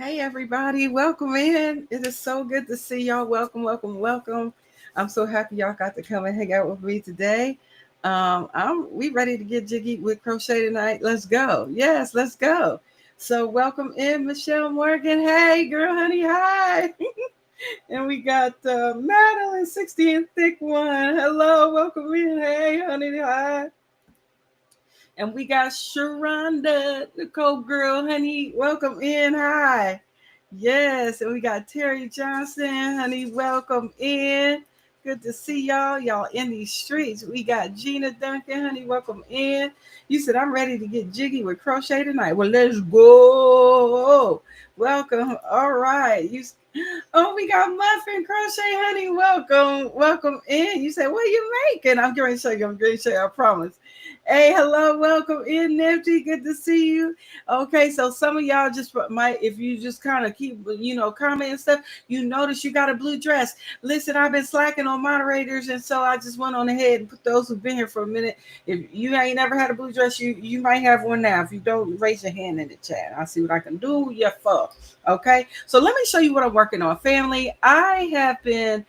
Hey everybody, welcome in. It is so good to see y'all. Welcome, welcome, welcome. I'm so happy y'all got to come and hang out with me today. We ready to get jiggy with crochet tonight. Let's go. Yes, let's go. So welcome in, Michelle Morgan. Hey girl, honey, hi. And we got Madeline, 60 and thick one. Hello, welcome in. Hey, honey, hi. And we got Sharonda, Nicole girl, honey. Welcome in. Hi. Yes. And we got Terry Johnson, honey. Welcome in. Good to see y'all. Y'all in these streets. We got Gina Duncan, honey. Welcome in. You said, I'm ready to get jiggy with crochet tonight. Well, let's go. Welcome. All right. Oh, we got Muffin Crochet, honey. Welcome. Welcome in. You said, what are you making? I'm going to show you. I'm going to show you. I promise. Hey, hello, welcome in, Nifty. Good to see you. Okay, so some of y'all just might, if you just kind of keep, comment and stuff, you notice you got a blue dress. Listen, I've been slacking on moderators, and so I just went on ahead and put those who've been here for a minute. If you ain't never had a blue dress, you might have one now. If you don't, raise your hand in the chat. I'll see what I can do. Yeah, fuck. Okay, so let me show you what I'm working on, family. I have been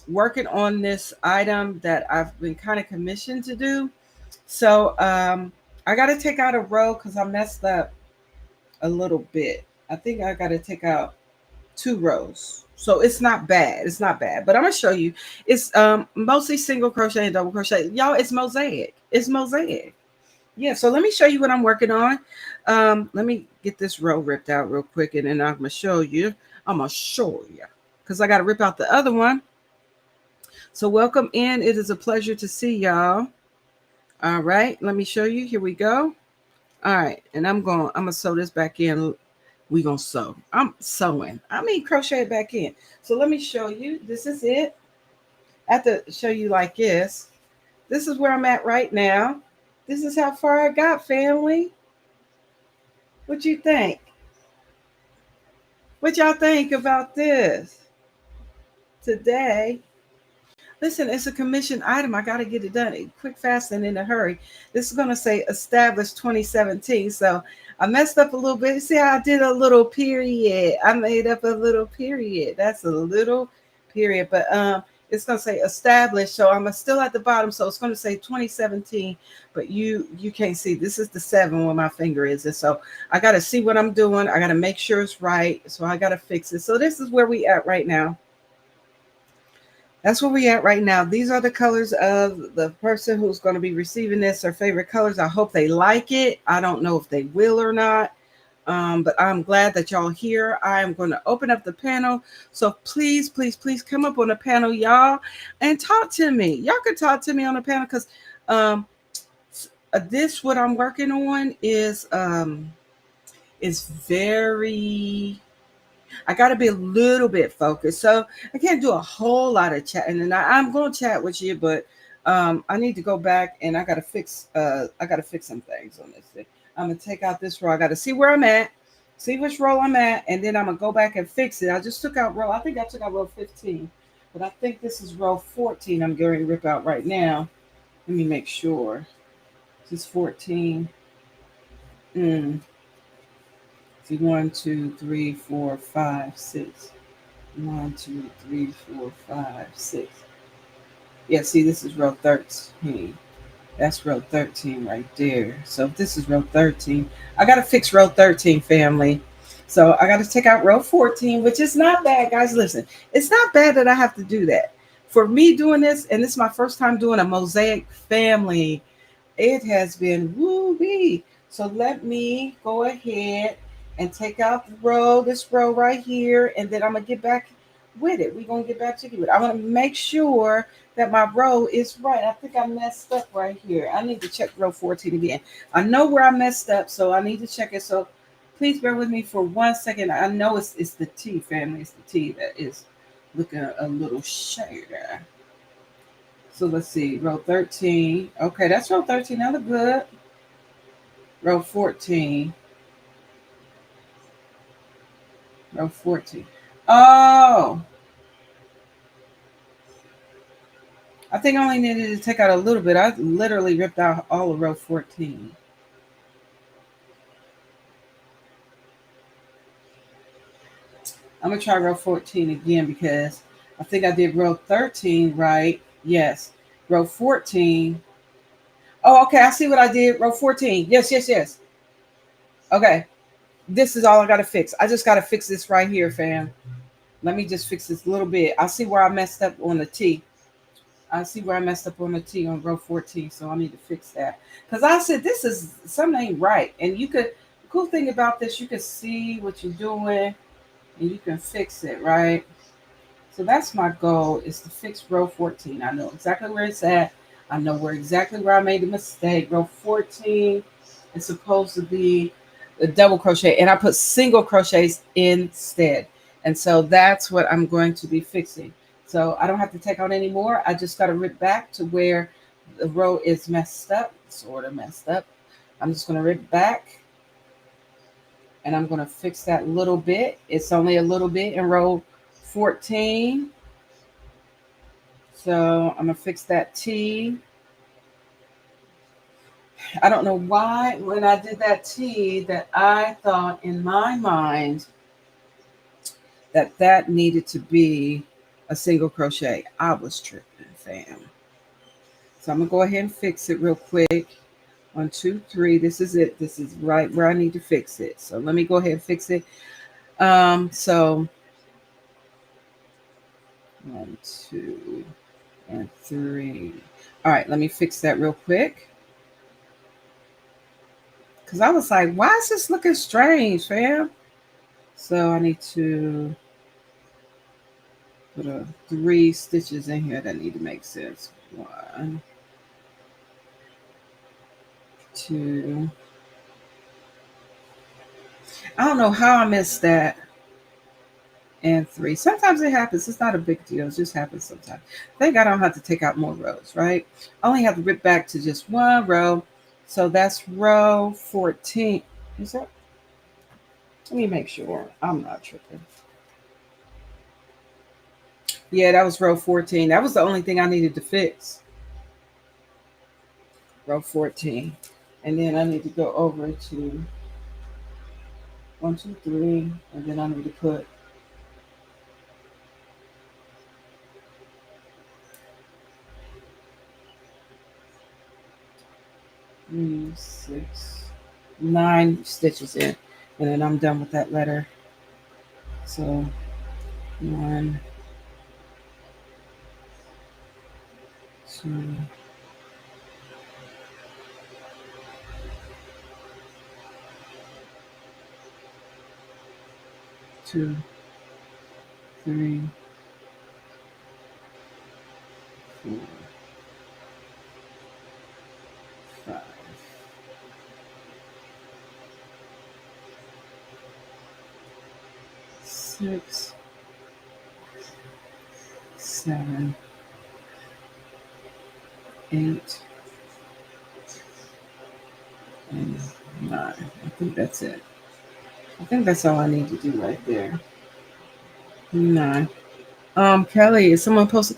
working on this item that I've been kind of commissioned to do. So I got to take out a row because I messed up a little bit. I think I got to take out 2 rows. So it's not bad. It's not bad. But I'm going to show you. It's mostly single crochet and double crochet. Y'all, it's mosaic. It's mosaic. Yeah, so let me show you what I'm working on. Let me get this row ripped out real quick, and then I'm going to show you. I'm going to show you because I got to rip out the other one. So welcome in. It is a pleasure to see y'all. All right, let me show you. Here we go. All right, and I'm gonna sew this back in. We gonna sew. I'm sewing. Crochet it back in. So let me show you. This is it. I have to show you like this. This is where I'm at right now. This is how far I got, family. What you think? What y'all think about this today? Listen, it's a commission item. I got to get it done quick, fast, and in a hurry. This is going to say established 2017. So I messed up a little bit. See how I did a little period? I made up a little period. That's a little period. But it's going to say established. So I'm still at the bottom. So it's going to say 2017. But you can't see. This is the 7 where my finger is. And so I got to see what I'm doing. I got to make sure it's right. So I got to fix it. So this is where we at right now. That's where we at right now. These are the colors of the person who's going to be receiving this, their favorite colors. I hope they like it. I don't know if they will or not, but I'm glad that y'all here. I am going to open up the panel. So please, please, please come up on the panel, y'all, and talk to me. Y'all can talk to me on the panel because this, what I'm working on is very... I got to be a little bit focused. So I can't do a whole lot of chatting. And I'm going to chat with you, but I need to go back and I got to fix some things on this thing. I'm going to take out this row. I got to see where I'm at, see which row I'm at, and then I'm going to go back and fix it. I just took out row. I think I took out row 15, but I think this is row 14 I'm going to rip out right now. Let me make sure. This is 14. 1, 2, 3, 4, 5, 6. 1, 2, 3, 4, 5, 6. Yeah, see, this is row 13. That's row 13 right there. So if this is row 13, I got to fix row 13, family. So I got to take out row 14, which is not bad, guys. Listen, it's not bad that I have to do that. For me doing this, and this is my first time doing a mosaic, family, it has been woo-wee. So let me go ahead and take out this row right here, and then I'm going to get back with it. We're going to get back to it. I want to make sure that my row is right. I think I messed up right here. I need to check row 14 again. I know where I messed up, so I need to check it. So please bear with me for 1 second. I know it's the T, family. It's the T that is looking a little shady. So let's see, row 13. Okay, that's row 13. That look good. Row 14. Row 14. Oh, I think I only needed to take out a little bit. I literally ripped out all of row 14. I'm gonna try row 14 again because I think I did row 13 right. Yes. Row 14. Oh, okay. I see what I did. Row 14. Yes, yes, yes. Okay. This is all I gotta fix. I just gotta fix this right here, fam. Let me just fix this a little bit. I see where I messed up on the T. I see where I messed up on the T on row 14, so I need to fix that. Because I said this is something ain't right. And you could the cool thing about this, you can see what you're doing and you can fix it, right? So that's my goal is to fix row 14. I know exactly where it's at. I know exactly where I made the mistake. Row 14 is supposed to be a double crochet, and I put single crochets instead. And so that's what I'm going to be fixing. So I don't have to take out any more. I just got to rip back to where the row is messed up, sort of messed up. I'm just going to rip back and I'm going to fix that little bit. It's only a little bit in row 14. So I'm going to fix that T. I don't know why when I did that T that I thought in my mind that that needed to be a single crochet. I was tripping, fam. So I'm going to go ahead and fix it real quick. 1, 2, 3. This is it. This is right where I need to fix it. So let me go ahead and fix it. So 1, 2, and 3. All right, let me fix that real quick. Because I was like, why is this looking strange, fam? So I need to put 3 stitches in here that need to make sense. 1, 2. I don't know how I missed that. And 3. Sometimes it happens. It's not a big deal. It just happens sometimes. Thank God I don't have to take out more rows, right? I only have to rip back to just 1 row. So that's row 14. Is that? Let me make sure I'm not tripping. Yeah, that was row 14. That was the only thing I needed to fix. Row 14. And then I need to go over to 1, 2, 3. And then I need to put 3, 6, 9 stitches in. And then I'm done with that letter. So 1, 2, 2, 3, 4, 5, 6, 7, 8, and 9. I think that's it. I think that's all I need to do right there. 9. Kelly, is someone posted?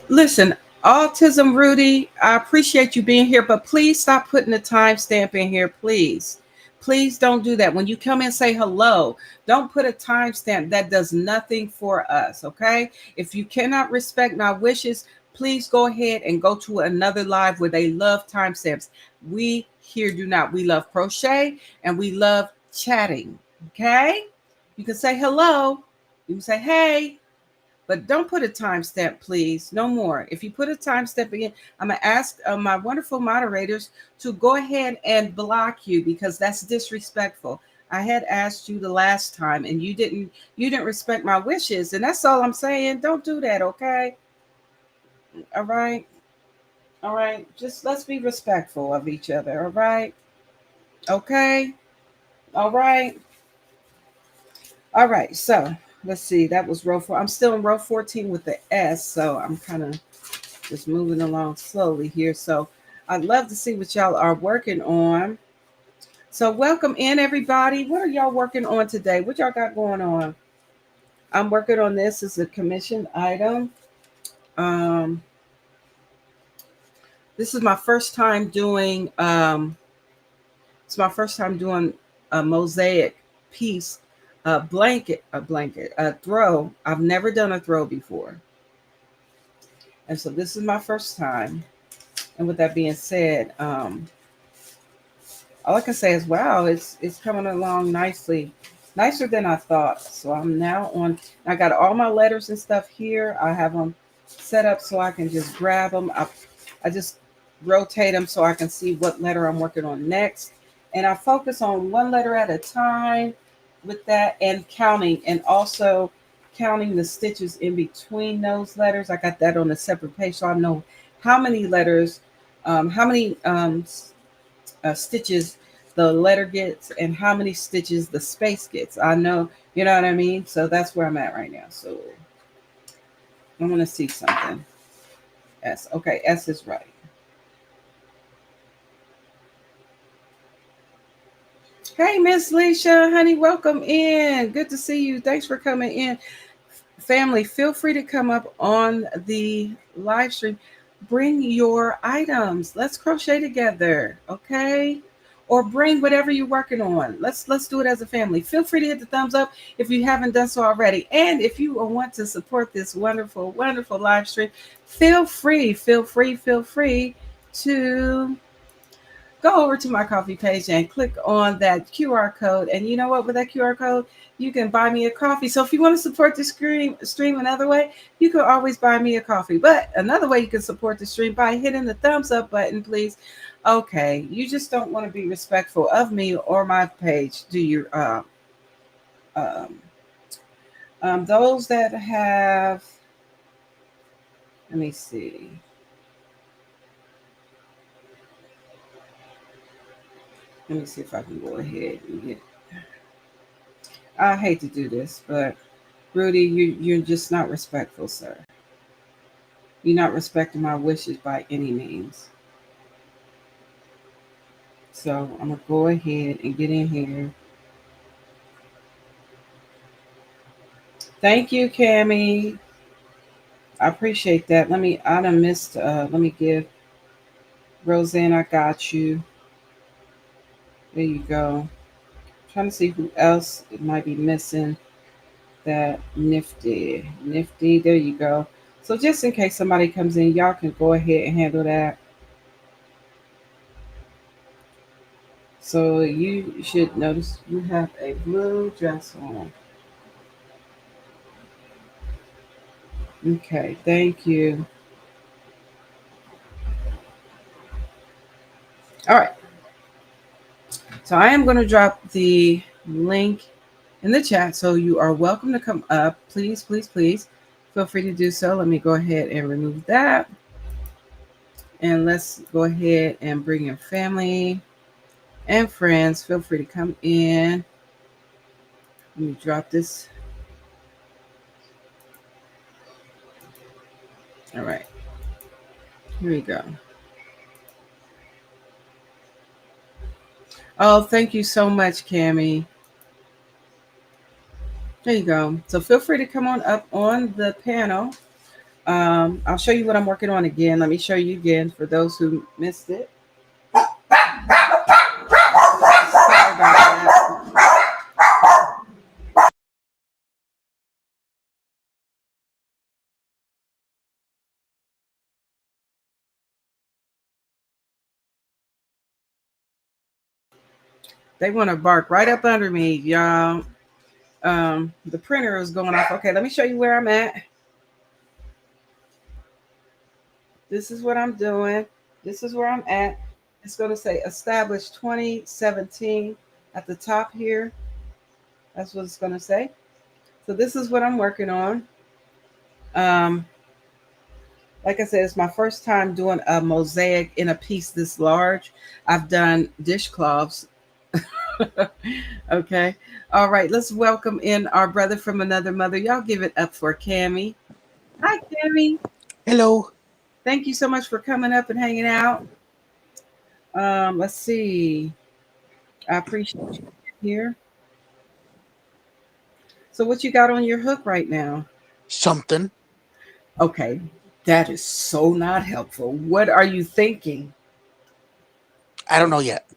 Listen, Autism Rudy, I appreciate you being here, but please stop putting the timestamp in here, please. Please don't do that. When you come and say hello, don't put a timestamp. That does nothing for us, okay? If you cannot respect my wishes, please go ahead and go to another live where they love timestamps. We here do not. We love crochet and we love chatting, okay? You can say hello. You can say, hey, but don't put a timestamp, please. No more. If you put a timestamp again, I'm going to ask my wonderful moderators to go ahead and block you because that's disrespectful. I had asked you the last time and you didn't respect my wishes. And that's all I'm saying. Don't do that, okay? All right. All right. Just let's be respectful of each other. All right. Okay. All right. All right. So let's see. That was row 4. I'm still in row 14 with the S. So I'm kind of just moving along slowly here. So I'd love to see what y'all are working on. So welcome in, everybody. What are y'all working on today? What y'all got going on? I'm working on this as a commission item. This is my first time doing it's my first time doing a mosaic piece a throw. I've never done a throw before. And so this is my first time. And with that being said, all I can say is, wow, it's coming along nicely, nicer than I thought. So I'm now on. I got all my letters and stuff here. I have them set up so I can just grab them. I just rotate them so I can see what letter I'm working on next, and I focus on one letter at a time with that, and counting, and also counting the stitches in between those letters. I got that on a separate page so I know how many letters, how many stitches the letter gets and how many stitches the space gets. I know, you know what I mean? So that's where I'm at right now. So I want to see something. S. Okay, S is right. Hey, Miss Leisha, honey, welcome in. Good to see you. Thanks for coming in. Family, feel free to come up on the live stream. Bring your items. Let's crochet together, okay? Or bring whatever you're working on. Let's do it as a family. Feel free to hit the thumbs up if you haven't done so already. And if you want to support this wonderful, wonderful live stream, feel free to go over to my coffee page and click on that QR code. And you know what? With that QR code, you can buy me a coffee. So if you want to support the stream another way, you can always buy me a coffee. But another way you can support the stream by hitting the thumbs up button, please. Okay, you just don't want to be respectful of me or my page, do you? Um, those that have, let me see. Let me see if I can go ahead and get. I hate to do this, but Rudy, you're just not respectful, sir. You're not respecting my wishes by any means. So I'm gonna go ahead and get in here. Thank you, Cammie. I appreciate that. I done missed, let me give Roseanne, I got you. There you go. Trying to see who else it might be missing. That nifty. There you go. So just in case somebody comes in, y'all can go ahead and handle that. So you should notice you have a blue dress on. Okay, thank you. All right. So I am going to drop the link in the chat. So you are welcome to come up. Please, please, please feel free to do so. Let me go ahead and remove that. And let's go ahead and bring your family and friends. Feel free to come in. Let me drop this. All right. Here we go. Oh, thank you so much, Cammie. There you go. So feel free to come on up on the panel. I'll show you what I'm working on again. Let me show you again for those who missed it. Sorry about that. They want to bark right up under me, y'all. The printer is going off. Okay, let me show you where I'm at. This is what I'm doing. This is where I'm at. It's going to say established 2017 at the top here. That's what it's going to say. So this is what I'm working on. Like I said, it's my first time doing a mosaic in a piece this large. I've done dishcloths. Okay. All right. Let's welcome in our brother from another mother. Y'all give it up for Cammie. Hi, Cammie. Hello. Thank you so much for coming up and hanging out. Let's see. I appreciate you here. So, what you got on your hook right now? Something. Okay, that is so not helpful. What are you thinking? I don't know yet.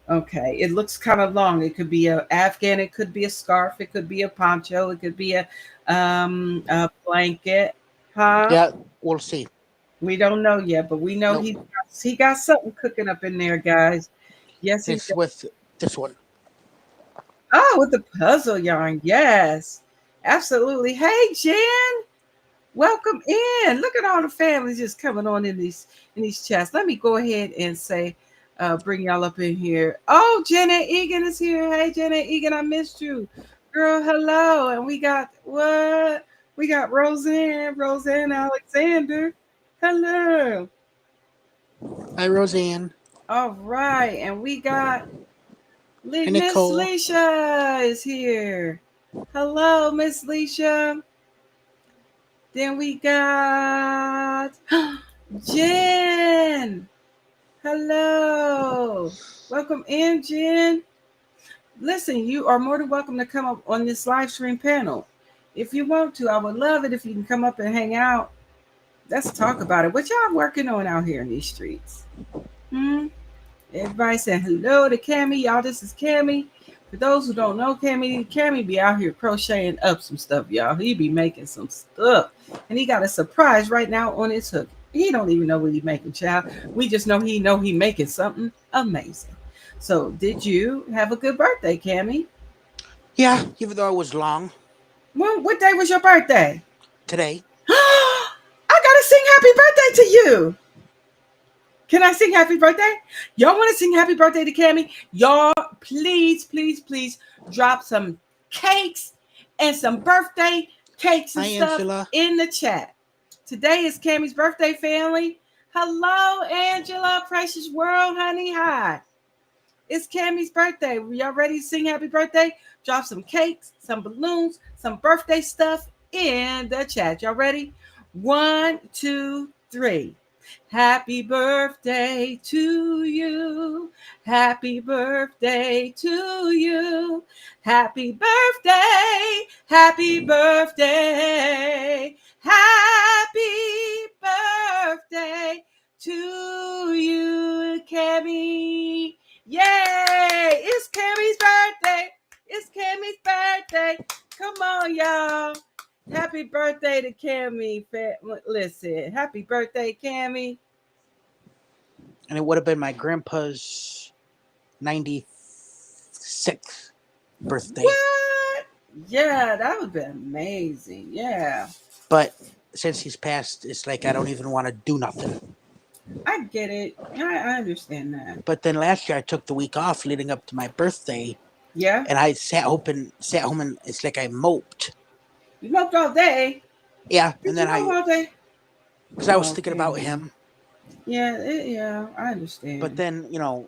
Okay, it looks kind of long. It could be a Afghan, it could be a scarf, it could be a poncho, it could be a blanket. Huh? Yeah, we'll see. We don't know yet, but we know Nope. he got something cooking up in there, guys. Yes, he It's does. with this one. Oh, with the puzzle yarn. Yes, absolutely. Hey, Jen, welcome in. Look at all the families just coming on in these chats. Let me go ahead and say, bring y'all up in here. Oh, Jenna Egan is here. Hey, Jenna Egan, I missed you, girl. Hello, and we got what? We got Roseanne Alexander. Hello. Hi, Roseanne. All right, and we got Hi, Miss Nicole. Leisha is here. Hello, Miss Leisha. Then we got Jen. Hello. Welcome in, Jen. Listen, you are more than welcome to come up on this live stream panel. If you want to, I would love it if you can come up and hang out. Let's talk about it. What y'all working on out here in these streets? Hmm? Everybody saying hello to Cammy. Y'all, this is Cammy. For those who don't know Cammy be out here crocheting up some stuff, y'all. He be making some stuff. And he got a surprise right now on his hook. He don't even know what he making, child. We just know he making something amazing. So did you have a good birthday, Cammy? Yeah, even though it was long Well, what day was your birthday? today. I gotta sing happy birthday to you. Can I sing happy birthday? Y'all want to sing happy birthday to Cammy? Y'all, please, please, please drop some cakes and some birthday cakes and Hi, stuff Angela. in the chat. Today is Cammy's birthday, family. Hello, Angela, precious world, honey. Hi. It's Cammy's birthday. Y'all ready to sing happy birthday? Drop some cakes, some balloons, some birthday stuff in the chat. Y'all ready? 1, 2, 3. Happy birthday to you. Happy birthday to you. Happy birthday. Happy birthday. Happy birthday to you, Cammy. Yay! It's Cammy's birthday. It's Cammy's birthday. Come on, y'all. Happy birthday to Cammy. Listen, happy birthday, Cammy. And it would have been my grandpa's 96th birthday. What? Yeah, that would be amazing. Yeah, But since he's passed, it's like I don't even want to do nothing. I get it. I understand that. But then last year I took the week off leading up to my birthday, Yeah, and I sat home, and it's like I moped. you moped all day. Yeah, and Did you then mope all day? because I was Oh, thinking about Cammy. him. Yeah, I But understand. then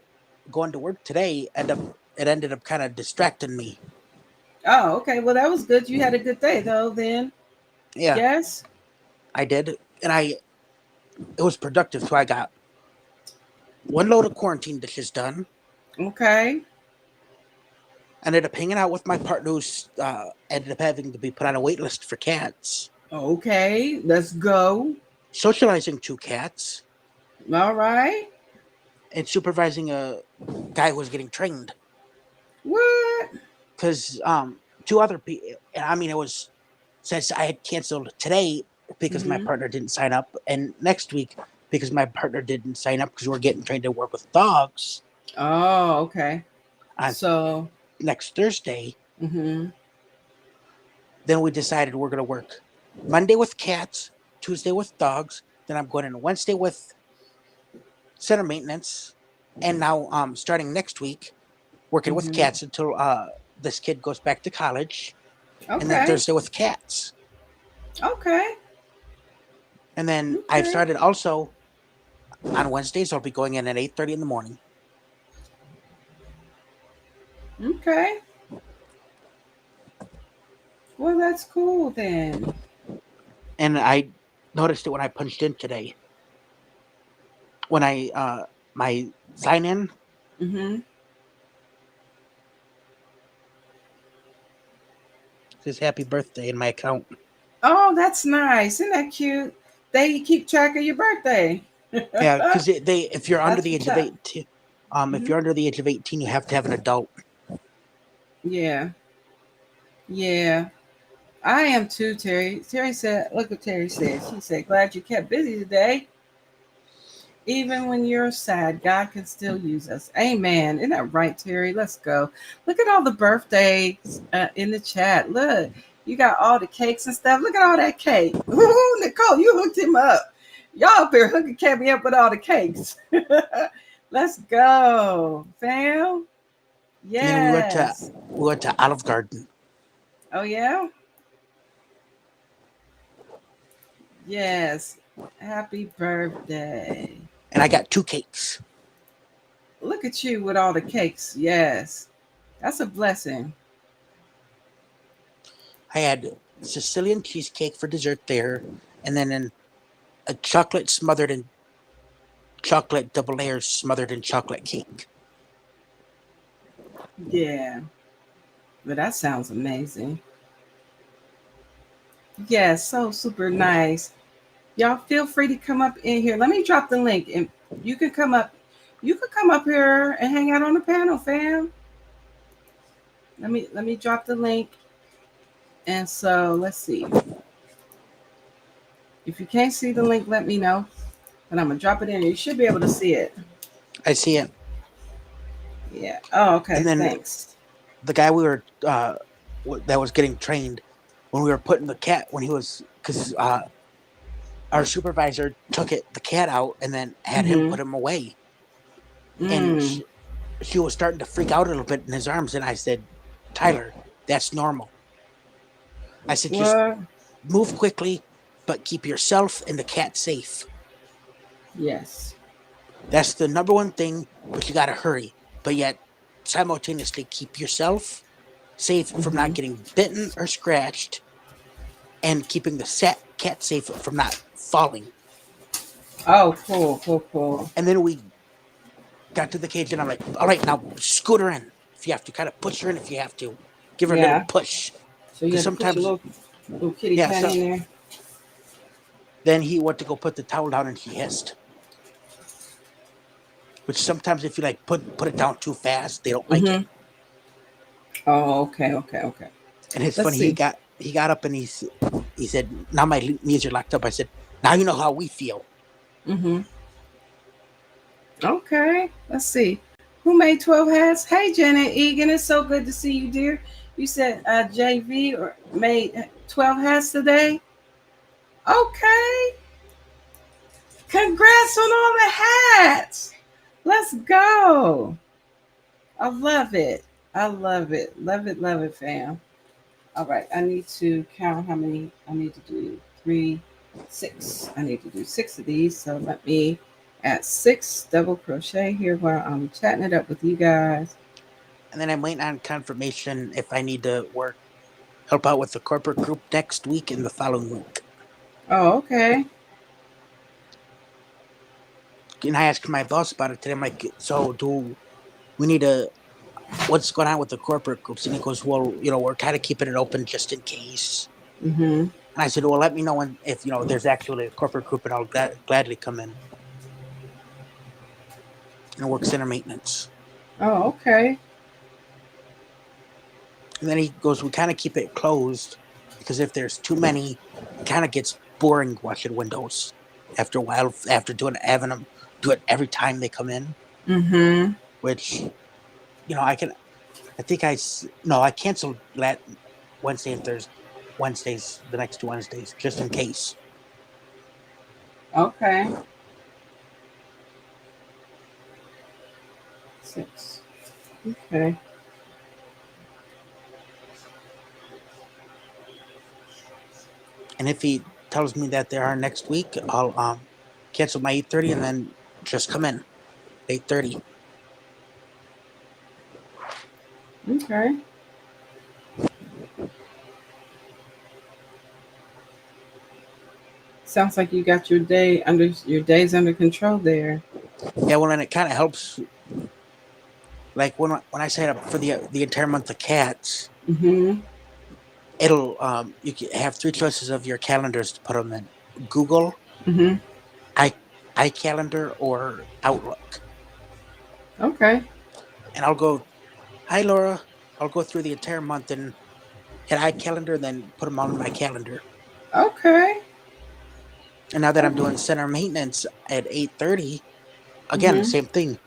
going to work today, it ended up kind of distracting me. Oh, okay. Well, that was good. You had a good day, though. Then, Yeah, yes. I did, and it was productive. So I got one load of quarantine dishes done. Okay. Ended up hanging out with my partner who's ended up having to be put on a wait list for cats. Okay. Let's go. Socializing two cats All right. and supervising a guy who was getting trained. What? Because two other people, I mean, it was since I had canceled today because my Mm-hmm. partner didn't sign up, and next week because my partner didn't sign up because we're getting trained to work with dogs Oh, okay. on So, next Thursday. mm-hmm. Then we decided we're going to work Monday with cats, Tuesday with dogs. Then I'm going in Wednesday with center maintenance, and now starting next week working with Mm-hmm. cats until this kid goes back to college, and then Okay. Thursday with cats. Okay. And then I've Okay. started also on Wednesdays. I'll be going in at 8:30 in the morning. Okay. Well, that's cool then. And I noticed it when I punched in today. When I my sign in Mm-hmm. says happy birthday in my account. Oh, that's nice. Isn't that cute? They keep track of your birthday. Yeah, because they if you're under That's the what's age of up. 18, If you're under the age of 18, you have to have an adult. Yeah. Yeah. I am too, Terry. Terry said, look what Terry said. She said, glad you kept busy today. Even when you're sad, God can still use us. Amen. Isn't that right, Terry? Let's go. Look at all the birthdays in the chat. Look, you got all the cakes and stuff. Look at all that cake. Ooh, Nicole, you hooked him up. Y'all up here hooking Cabby up with all the cakes. Let's go, fam. And then Yes. we went to Olive Garden. Oh, yeah? Yes. Happy birthday. And I got 2 cakes. Look at you with all the cakes. Yes. That's a blessing. I had Sicilian cheesecake for dessert there, and then a chocolate smothered in chocolate double layers smothered in chocolate cake. Yeah. But that sounds amazing. Yes, so super nice. Y'all feel free to come up in here. Let me drop the link and you can come up. You could come up here and hang out on the panel, fam. Let me drop the link. And so let's see. If you can't see the link, let me know. And I'm gonna drop it in. You should be able to see it. I see it. Yeah. Oh, okay. And then Thanks. the guy we were that was getting trained when we were putting the cat when he was because our supervisor took the cat out and then had him put him away, and she was starting to freak out a little bit in his arms, and I said, Tyler, that's normal. I said, just move quickly, but keep yourself and the cat safe. Yes. That's the number one thing, but you gotta hurry. But yet, simultaneously, keep yourself safe from not getting bitten or scratched, and keeping the cat safe from not falling. Oh, cool. And then we got to the cage, and I'm like, all right, now scoot her in. If you have to, kind of push her in if you have to. Give her a little push. So you have sometimes to put your little kitty cat in there. Then he went to go put the towel down, and he hissed. Which sometimes if you like put it down too fast, they don't like it. Oh, okay. And it's funny. He got up and he said, "Now my knees are locked up." I said, "Now you know how we feel." Okay. Let's see. Who made 12 hats? Hey, Janet Egan. It's so good to see you, dear. You said JV or made 12 hats today. Okay. Congrats on all the hats. Let's go. I love it. Love it, fam. All right. I need to count how many I need to do. 3, 6. I need to do 6 of these. So let me add 6 double crochet here while I'm chatting it up with you guys. And then I'm waiting on confirmation if I need to help out with the corporate group next week and the following week. Oh, okay. And I asked my boss about it today. I'm like, so do we need what's going on with the corporate groups? And he goes, well, we're kind of keeping it open just in case. And I said, well, let me know if there's actually a corporate group, and I'll gladly come in and work center maintenance. Oh, okay. And then he goes, we kind of keep it closed because if there's too many, it kind of gets boring watching windows after a while, after having them do it every time they come in. Which, I canceled that Wednesday and Thursday, the next 2 Wednesdays, just in case. Okay. 6. Okay. And if he tells me that there are next week, I'll cancel my 8:30 and then just come in 8:30. Okay. Sounds like you got your days under control there. Yeah, well, and it kind of helps. Like when I sign up for the entire month of cats, it'll you can have 3 choices of your calendars to put them in: Google, iCalendar, or Outlook. Okay. And I'll go, hi Laura. I'll go through the entire month and hit iCalendar, and then put them on my calendar. Okay. And now that I'm doing center maintenance at 8:30, again, Mm-hmm. same thing.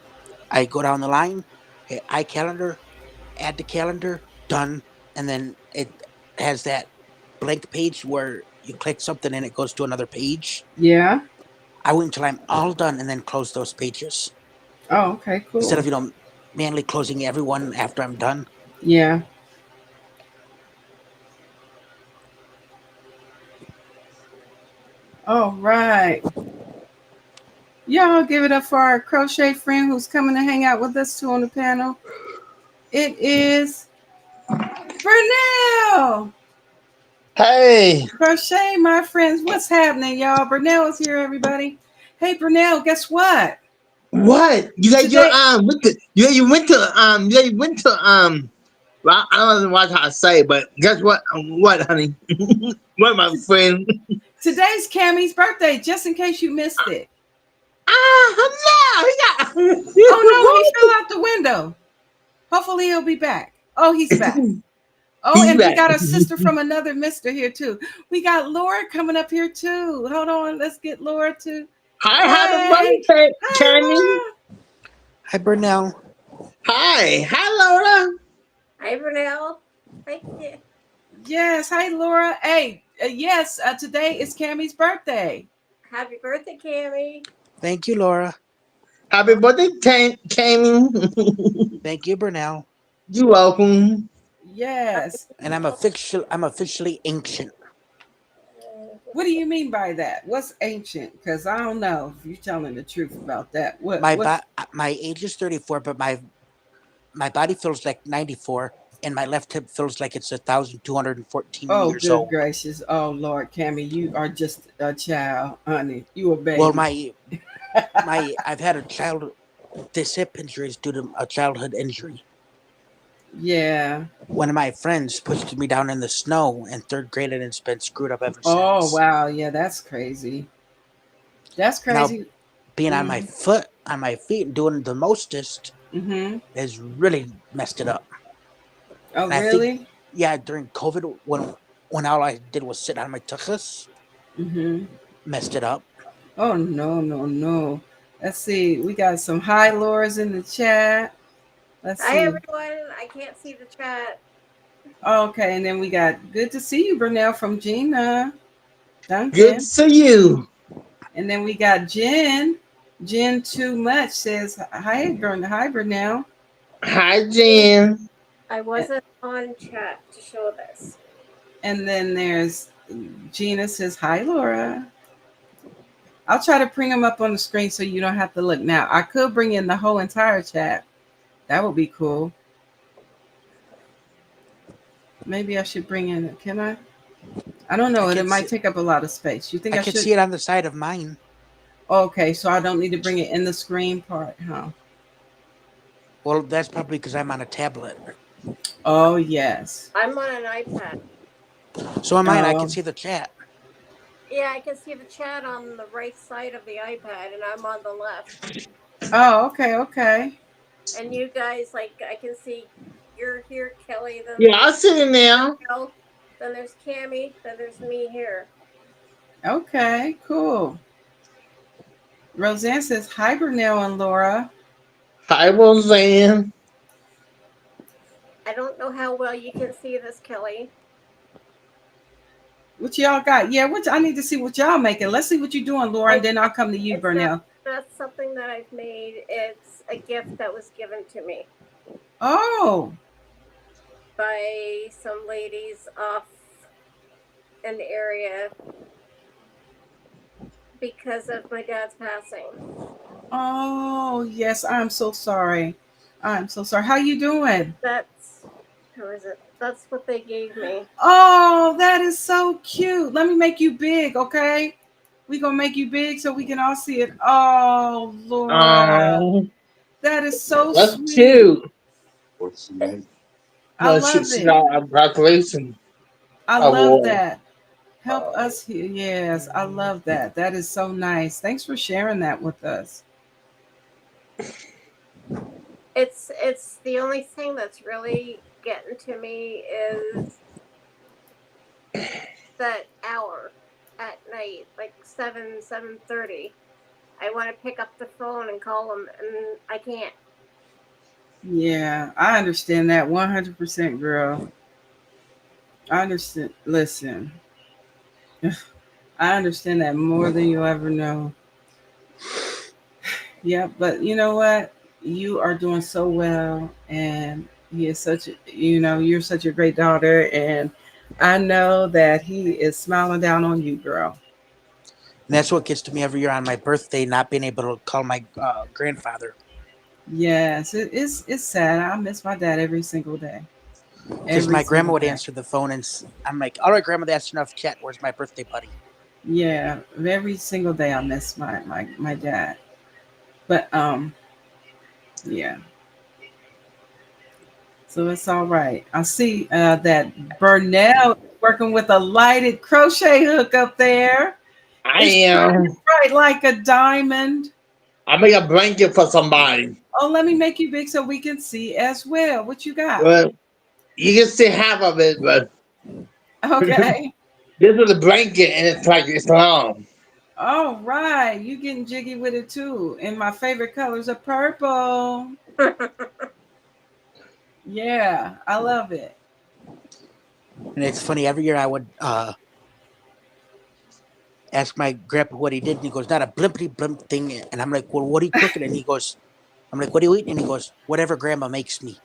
I go down the line, hit iCalendar, add to calendar, done, and then it has that blank page where you click something and it goes to another page. Yeah. I wait until I'm all done and then close those pages Oh, okay, instead cool. of manually closing everyone after I'm done. Yeah. All right. Y'all give it up for our crochet friend who's coming to hang out with us too on the panel. It is Burnell. Hey, Crochet, my friends. What's happening, y'all? Burnell is here, everybody. Hey, Burnell, guess what? what? You got your Today, you went to well, I don't know what I say, but guess what? What, honey? What, my friend? today's Cammie's birthday, just in case you missed it. No, he got Oh no, he fell what? out the window. Hopefully he'll be back. Oh, he's back. Oh, He's and we back. got a sister from another mister here too. We got Laura coming up here too. Hold on, let's get Laura too. Hi, happy Hey, birthday, Candy. hi, Hi, Burnell. Hi, Laura. Hi, Vernell. Hi, Kit. Laura. Yes, hi, Laura. Hey, yes, today is Cammie's birthday. Happy birthday, Cammy. Thank you, Laura. Happy birthday, Candy. Thank you, Burnell. You welcome. Happy Yes. And I'm officially ancient. What do you mean by that? What's ancient? Because I don't know if you're telling the truth about that. What? My What's? my age is 34, but my body feels like 94, and my left hip feels like it's 1,214 Oh, years good old. gracious! Oh Lord, Cammie, you are just a child, honey. You a Well, baby. my I've had a child. This hip injury is due to a childhood injury. Yeah. One of my friends pushed me down in the snow in third grade, and it's been screwed up ever Oh since. wow. Yeah, that's crazy. That's Now, crazy. being on Mm-hmm. my feet, and doing the mostest Mm-hmm. has really messed it up. Oh And I think, really? yeah, during COVID, when all I did was sit on my tuchus, Mm-hmm. messed it up. Oh no, no, no. Let's see. We got some high lures in the chat. Let's Hi, see. everyone. I can't see the chat. Okay, and then we got good to see you, Burnell from Gina Good to Duncan. see you. And then we got Jen. Jen Too Much says hi, Burnell. Hi, Jen. I wasn't on chat to show this. And then there's Gina says hi, Laura. I'll try to bring them up on the screen so you don't have to look now. I could bring in the whole entire chat. That would be cool. Maybe I should bring in. Can I? I don't I know. It can might see, take up a lot of space. You think I I can should? see it on the side of mine. Okay, so I don't need to bring it in the screen part, huh? Well, that's probably because I'm on a tablet. Oh yes. I'm on an iPad. So on mine, I can Oh. see the chat. Yeah, I can see the chat on the right side of the iPad, and I'm on the left. Oh. Okay. Okay. And you guys, like, I can see you're here, Kelly. Then Yeah, there's I see you now. Bernell. Then there's Cammy. Then there's me here. Okay. Cool. Roseanne says hi, Burnell and Laura. Hi, Roseanne. I don't know how well you can see this, Kelly. What y'all got? Yeah, what I need to see what y'all making. Let's see what you're doing, Laura, and I then I'll come to you, It's not Burnell. something that I've made. It's a gift that was given to me Oh, by some ladies off an area because of my dad's passing. oh, yes. I'm so sorry. I'm so sorry. How you doing? That's How is it? That's what they gave me. Oh, that is so cute. Let me make you big, okay? We gonna make you big so we can all see it. Oh, Laura, Oh, that is so that's sweet. cute. I No, love she it. got a graduation I love award. that. Help us here. Yes, I love that. That is so nice. Thanks for sharing that with us. It's the only thing that's really getting to me is that hour at night, like 7:30. I want to pick up the phone and call them, and I can't. Yeah, I understand that 100%, girl. I understand. Listen, I understand that more than you'll ever know. Yeah, but you know what? You are doing so well, and he is such a, you're such a great daughter, and I know that he is smiling down on you, girl. And that's what gets to me every year on my birthday, not being able to call my grandfather. Yes, it's sad. I miss my dad every single day. Because Every my grandma single would day. answer the phone, and I'm like, all right, grandma, that's enough chat. Where's my birthday buddy? Yeah, every single day I miss my dad. But yeah. So it's all right. I see that Burnell is working with a lighted crochet hook up there. I It's am. shining bright like a diamond. I make a blanket for somebody. Oh, let me make you big so we can see as well. What you got? Well, you can see half of it, but this Okay. is a blanket and it's like it's long. All right. You getting jiggy with it too. And my favorite colors are purple. Yeah, I love it. And it's funny, every year I would ask my grandpa what he did, and he goes, not a blimpity blimp thing. And I'm like, well, what are you cooking? And he goes, I'm like, what are you eating? And he goes, whatever grandma makes me,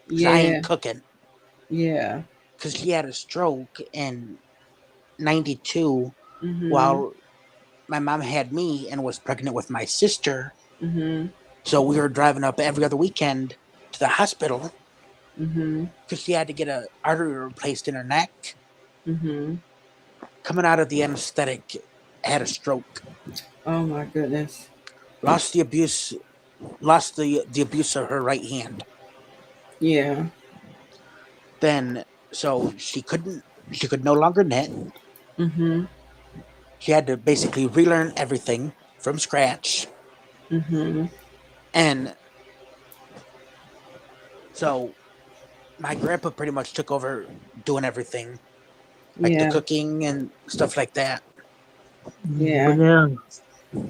because I Yeah, ain't cooking. yeah. Because he had a stroke in 92 Mm-hmm. while my mom had me and was pregnant with my sister. Mm-hmm. So we were driving up every other weekend to the hospital Mm-hmm. because she had to get an artery replaced in her neck. Mm-hmm. Coming out of the anesthetic, had a stroke. Oh my goodness. Lost the abuse, lost the abuse of her right hand. Yeah. Then so she could no longer knit. Mm-hmm. She had to basically relearn everything from scratch. Mm-hmm. And so my grandpa pretty much took over doing everything, like the Yeah. cooking and stuff like that. But Yeah. now,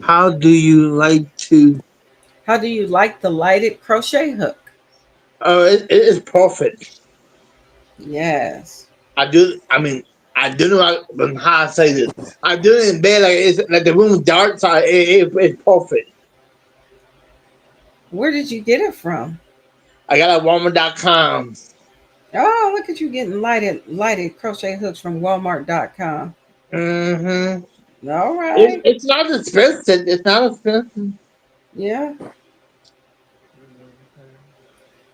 how do you like to? How do you like the lighted crochet hook? Oh, it is perfect. Yes. I do. I mean, I do know how I say this. I do it in bed like it's like the room dark, so it's perfect. Where did you get it from? I got a Walmart.com. Oh, look at you getting lighted crochet hooks from Walmart.com. Mm-hmm. All right. It's not expensive. It's not expensive. Yeah.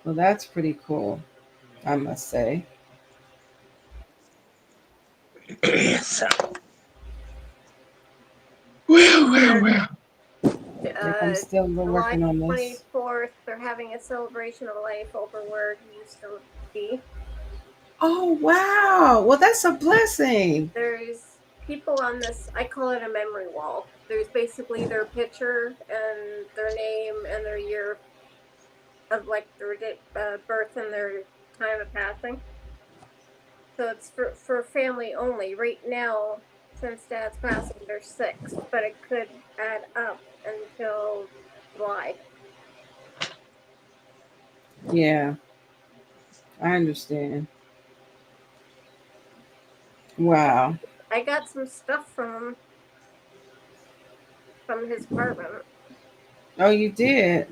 Well, that's pretty cool, I must say. So, well. Yep, I'm still July working on this. 24th, they're having a celebration of life over where he used to be. Oh, wow. Well, that's a blessing. There's people on this, I call it a memory wall. There's basically their picture and their name and their year of like their birth and their time of passing. So it's for family only. Right now, since Dad's passing, there's 6, but it could add up until July. Yeah, I understand. Wow. I got some stuff from his apartment. Oh, you did?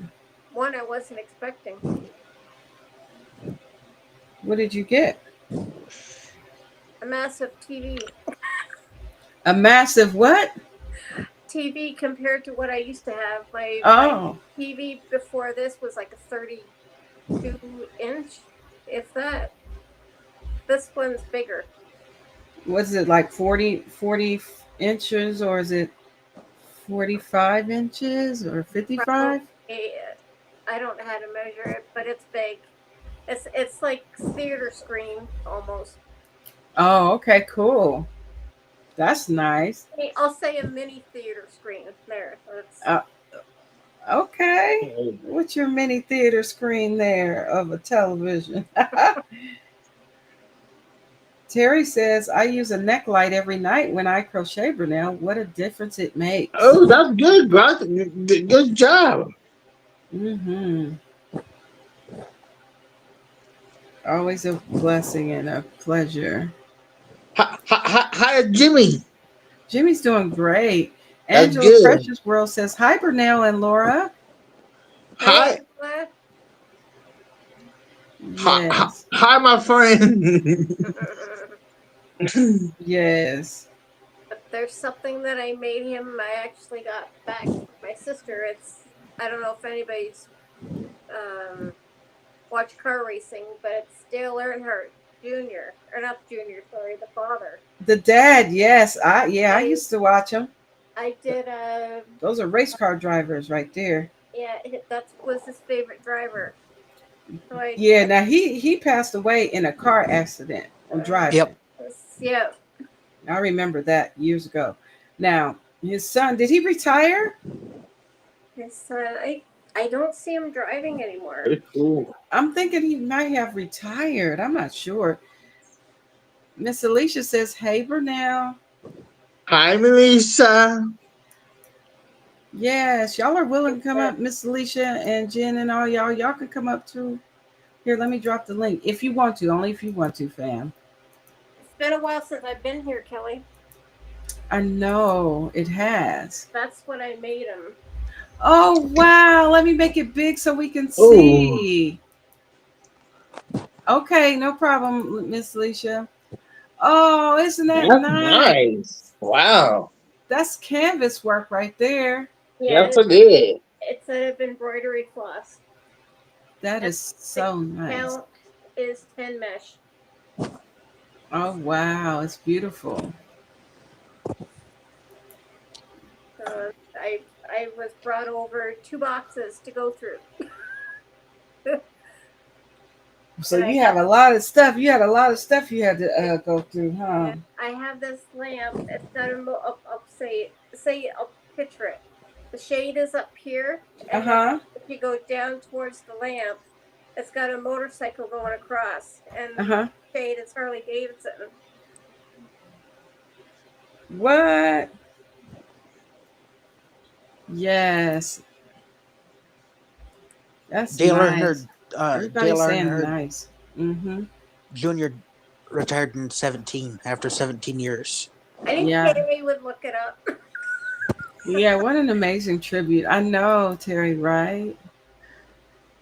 One I wasn't expecting. What did you get? A massive TV. A massive what? TV compared to what I used to have. My Oh, TV before this was like a 32-inch, if that. This one's bigger. was it like 40 inches or is it 45 inches or 55? Probably, I don't know how to measure it, but it's big. It's like theater screen almost. Oh, okay, cool. That's nice. I'll say a mini theater screen there. That's Uh, Okay. What's your mini theater screen there of a television? Terry says, I use a neck light every night when I crochet, Brunel. What a difference it makes. Oh, that's good, bro. Good job. Mm-hmm. Always a blessing and a pleasure. Hi, Jimmy. Jimmy's doing great. That's Angela good. Precious World says, hi, Brunel and Laura. Hey, Hi, Angela. Yes. hi, my friend. Yes. But there's something that I made him. I actually got back from my sister. It's I don't know if anybody's watched car racing, but it's Dale Earnhardt Jr. or not Jr. Sorry, the father. The dad, yes. I I used to watch him. I did Those are race car drivers right there. yeah, that was his favorite driver. So Yeah, now he passed away in a car accident on Yep. driving. yeah, I remember that years ago. Now, his son, did he retire? his son. I don't see him driving anymore. Very cool. I'm thinking he might have retired. I'm not sure. Miss Alicia says, hey, Burnell. Hi, Melissa. Yes, y'all are willing to come up, Miss Alicia and Jen and all y'all. Y'all can come up too. Here, let me drop the link. If you want to, only if you want to, fam. It's been a while since I've been here, Kelly. I know it has. That's what I made him. Oh, wow. Let me make it big so we can Oh. see. Okay, no problem, Miss Alicia. Oh, isn't that That's nice? nice. Wow. That's canvas work right there. Yeah, Yes, it is. it's out of embroidery floss. That is so nice. Count is 10 mesh. Oh, wow. It's beautiful. I was brought over 2 boxes to go through. So And you have a lot of stuff. You had a lot of stuff you had to go through, huh? I have this lamp. It's got I'll picture it. The shade is up here, and Uh-huh. if you go down towards the lamp, it's got a motorcycle going across, and Uh-huh. the shade is Harley Davidson. What? Yes. That's Dale nice. Earnhardt, Everybody's Dale saying Earnhardt nice. Mm-hmm. Jr. retired in 17 after 17 years. I think Yeah. Terry would look it up. Yeah, what an amazing tribute. I know, Terry, right?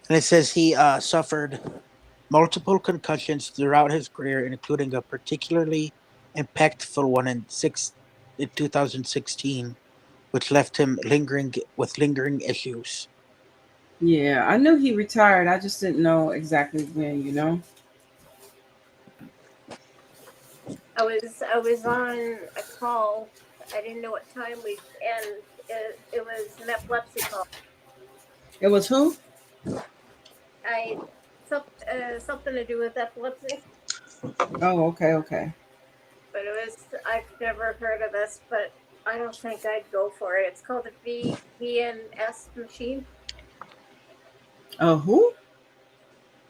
And it says he suffered multiple concussions throughout his career, including a particularly impactful one in 2016, which left him lingering issues. Yeah, I knew he retired. I just didn't know exactly when, you know? I was on a call. I didn't know what time and it was an epilepsy call. It was who? Something to do with epilepsy. Oh, okay. But I've never heard of this, but I don't think I'd go for it. It's called a VNS machine. Oh, who?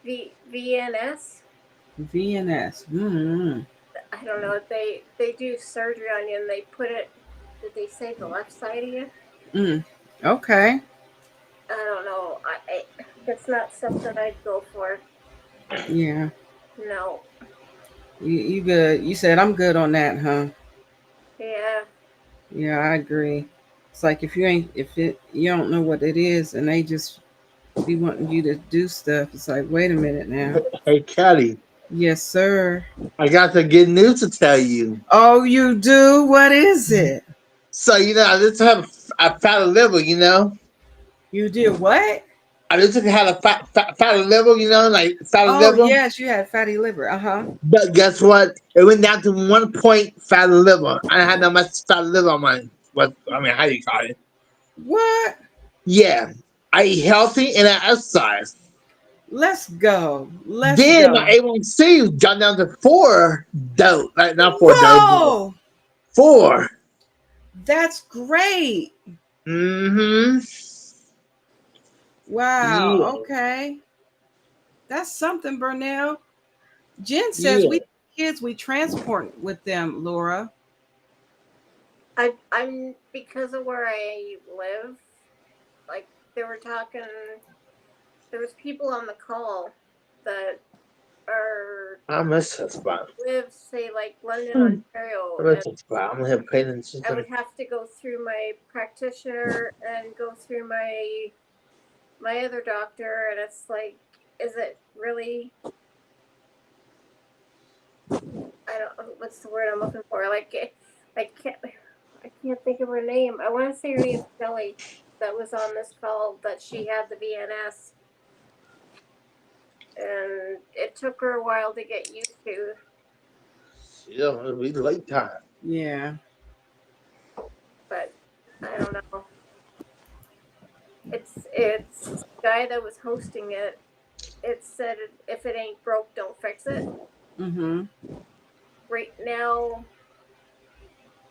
VNS. VNS. Mm-hmm. I don't know. They do surgery on you and they put it. Did they say the left side of you? Okay. I don't know. It's not something I'd go for. Yeah. No. You good. You said I'm good on that, huh? Yeah. Yeah, I agree. It's like if you don't know what it is and they just be wanting you to do stuff, it's like, wait a minute now. Hey, Kelly. Yes, sir. I got some good news to tell you. Oh, you do? What is it? So, I just have a fat liver, You did what? I just had a fat liver, like fat Oh, liver. yes, you had fatty liver. Uh-huh. But guess what? It went down to 1 point fat liver. I had that much fat liver on how do you call it? What? Yeah. I eat healthy and I exercise. Let's go. Then my A1C dropped down to 4 dope. Like not 4 dope. Whoa! 4. That's great. Mm-hmm. Wow. Yeah, Okay. That's something, Burnell. Jen says yeah. we kids we transport with them, Laura. I'm because of where I live. Like they were talking, there was people on the call that are I miss that spot. live say like London, I Ontario, miss and that spot. I'm gonna have pain in the I system. would have to go through my practitioner and go through my other doctor, and it's like, is it really? I don't. What's the word I'm looking for? Like, I can't. I can't think of her name. I want to say her name's Kelly. That was on this call. That she had the VNS, and it took her a while to get used to. Yeah, it'll be late time. Yeah. But I don't know. It's the guy that was hosting it. It said if it ain't broke, don't fix it. Mm-hmm. Right now,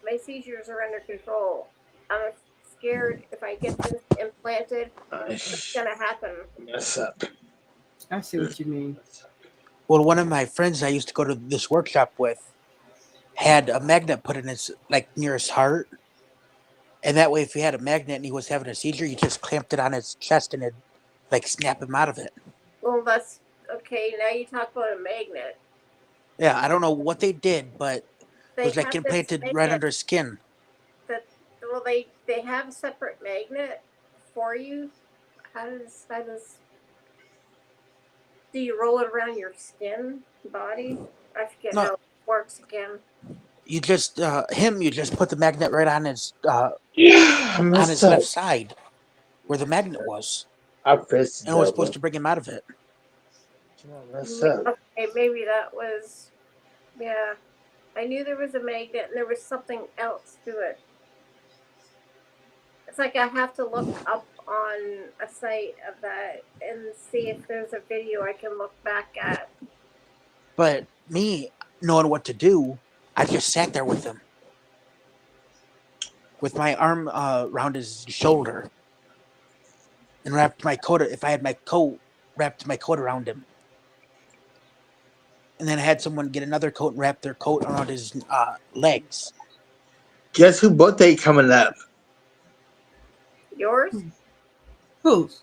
my seizures are under control. I'm scared if I get this implanted, I what's gonna happen? mess up. I see what you mean. Well, one of my friends I used to go to this workshop with had a magnet put in his like near his heart, and that way, if he had a magnet and he was having a seizure, you just clamped it on his chest and it like snap him out of it. Well, that's okay. Now you talk about a magnet. Yeah, I don't know what they did, but it They was like have this implanted right magnet under his skin. that well, they have a separate magnet for you. How does do you roll it around your skin body? I forget No, how it works again. you just you just put the magnet right Yeah, I on messed his up. left side where the magnet was, I pressed and it was the supposed button. to bring him out of it. I messed up. Okay, maybe that was yeah. I knew there was a magnet and there was something else to it. It's like I have to look up on a site of that and see if there's a video I can look back at. But me knowing what to do, I just sat there with him, with my arm around his shoulder, and wrapped my coat. If I had my coat, wrapped my coat around him, and then I had someone get another coat and wrap their coat around his legs. Guess who birthday coming up? Yours? Who's?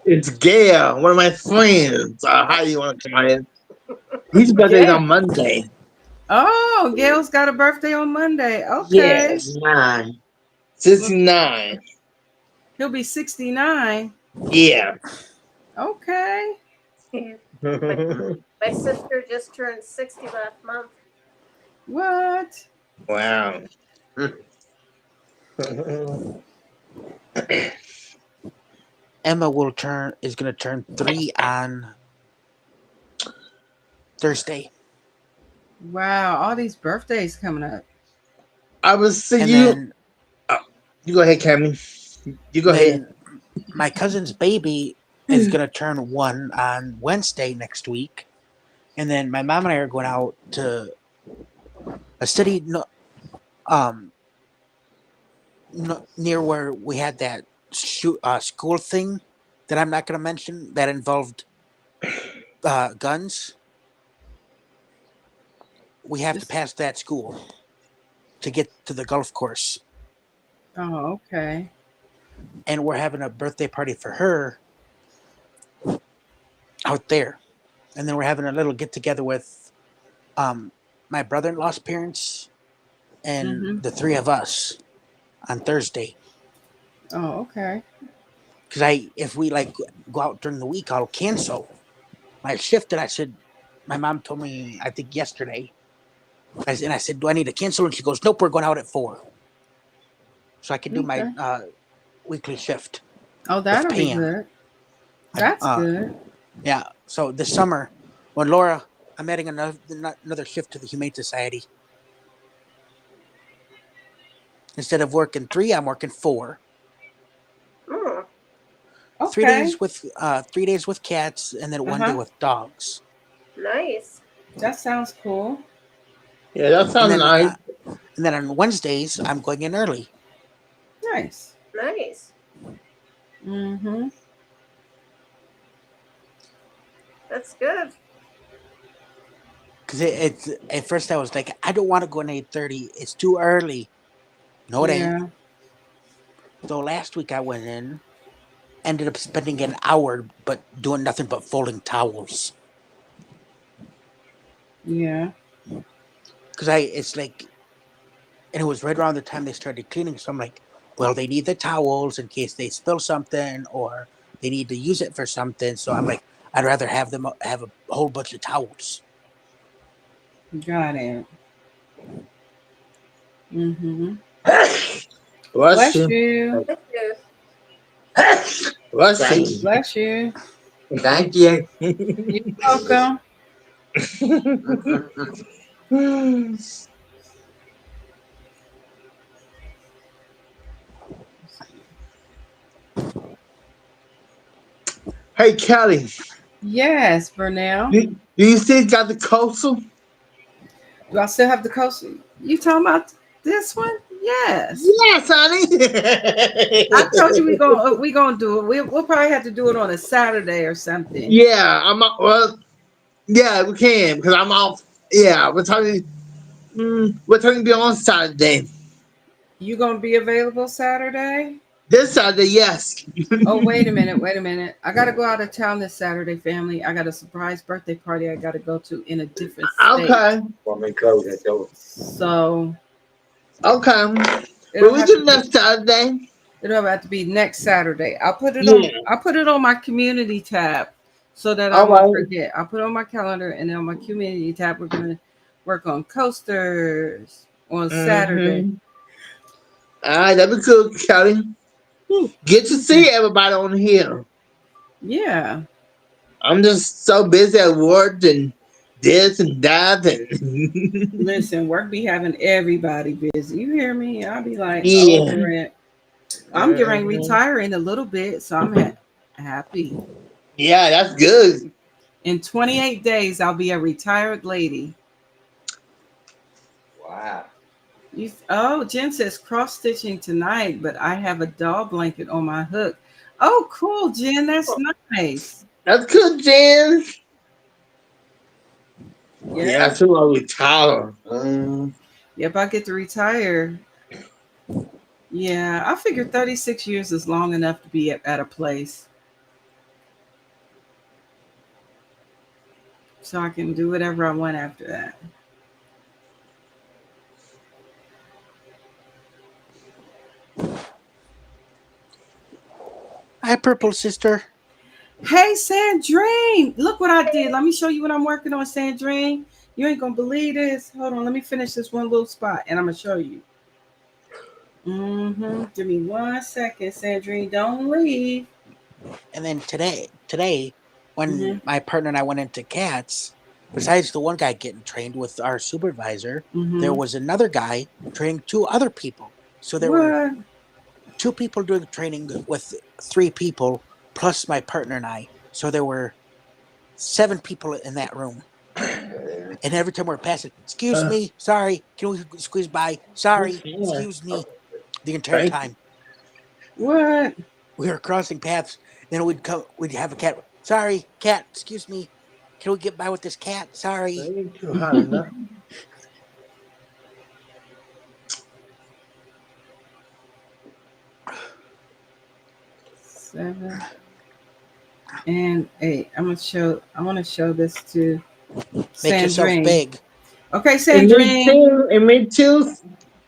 It's Gail, one of my friends. How do you want to come in? His birthday's Yeah. on Monday. Oh, Gail's got a birthday on Monday. Okay. Yes, 9. Well, 69. he'll be 69. Yeah. Okay. My sister just turned 60 last month. What? Wow. Emma is going to turn 3 on Thursday, Wow. All these birthdays coming up. I was see and you. then You go ahead, Cammy. You go ahead. then my cousin's baby is going to turn 1 on Wednesday next week, and then my mom and I are going out to a city near where we had that school thing that I'm not going to mention that involved guns. We have to pass that school to get to the golf course, Oh, okay. and we're having a birthday party for her out there, and then we're having a little get together with my brother-in-law's parents and Mm-hmm. the 3 of us on Thursday. Oh, okay. Because if we like go out during the week, I'll cancel my shift. And I said, my mom told me, I think yesterday, and I said, do I need to cancel? And she goes, nope, we're going out at 4. So I can do Okay. my weekly shift. Oh, that'll be Pam. good. That's good. Yeah. So this summer, when Laura, I'm adding another shift to the Humane Society. Instead of working 3, I'm working 4. Mm. Okay. 3 days with cats, and then 1 day Uh-huh. with dogs. Nice. That sounds cool. Yeah, that sounds nice. And then on Wednesdays, I'm going in early. Nice. Nice. Mm-hmm. That's good. Because it's at first I was like, I don't want to go in 8:30. It's too early. No, it ain't. Yeah. So last week I went in, ended up spending an hour, but doing nothing but folding towels. Yeah. Because it's like, and it was right around the time they started cleaning. So I'm like, well, they need the towels in case they spill something or they need to use it for something. So I'm like, I'd rather have them have a whole bunch of towels. Got it. Mm-hmm. Bless Bless you. you. Thank you. Bless Thank you. Bless you. Thank you. You're welcome. Hey, Kelly, Yes, Vernell. do you still got the coastal? Do I still have the coast? You talking about this one? Yes. Yes, honey. I told you we gonna do it. We'll probably have to do it on a Saturday or something. Yeah, well, yeah, we can because I'm off. Yeah, we're talking to be on Saturday. You gonna be available Saturday? This Saturday, yes. Oh, wait a minute, wait a minute. I gotta go out of town this Saturday, family. I got a surprise birthday party I gotta go to in a different state. Okay, Want me to close that door? So okay. But it'll we have do to be next Saturday. it'll have to be next Saturday. Yeah. I'll put it on my community tab so that I All won't right. forget. I'll put it on my calendar and then on my community tab we're gonna work on coasters on Saturday. Mm-hmm. All right, that'd be cool, Kelly. Get to see everybody on here. Yeah. I'm just so busy at work and this and that and Listen, work be having everybody busy. You hear me? I'll be like yeah. over it. I'm getting ready to Mhm. retire in a little bit, so I'm happy. Yeah, that's good. In 28 days, I'll be a retired lady. Wow. Jen says cross stitching tonight, but I have a doll blanket on my hook. Oh, cool, Jen. That's nice. That's good, Jen. Yeah, Yeah. too. I retire. Yep, I get to retire. Yeah, I figure 36 years is long enough to be at a place. So I can do whatever I want after that. Hi, Purple Sister. Hey, Sandrine, look what I did. Let me show you what I'm working on, Sandrine. You ain't gonna believe this. Hold on, let me finish this one little spot, and I'm gonna show you. Give me 1 second, Sandrine. Don't leave. And then today, when Mm-hmm. my partner and I went into cats, besides the one guy getting trained with our supervisor, there Mm-hmm. was another guy training two other people. So there were What? two people doing training with three people, plus my partner and I. So there were 7 people in that room. And every time we're passing, excuse me, sorry, can we squeeze by? Sorry, excuse me, the entire Thank time. What? We were crossing paths. Then we'd have a cat. Sorry, cat, excuse me. Can we get by with this cat? Sorry. ain't too hot enough. 7 and 8. I want to show this to Make yourself Sandrine. big. Okay, And me Sandrine. too. And me too.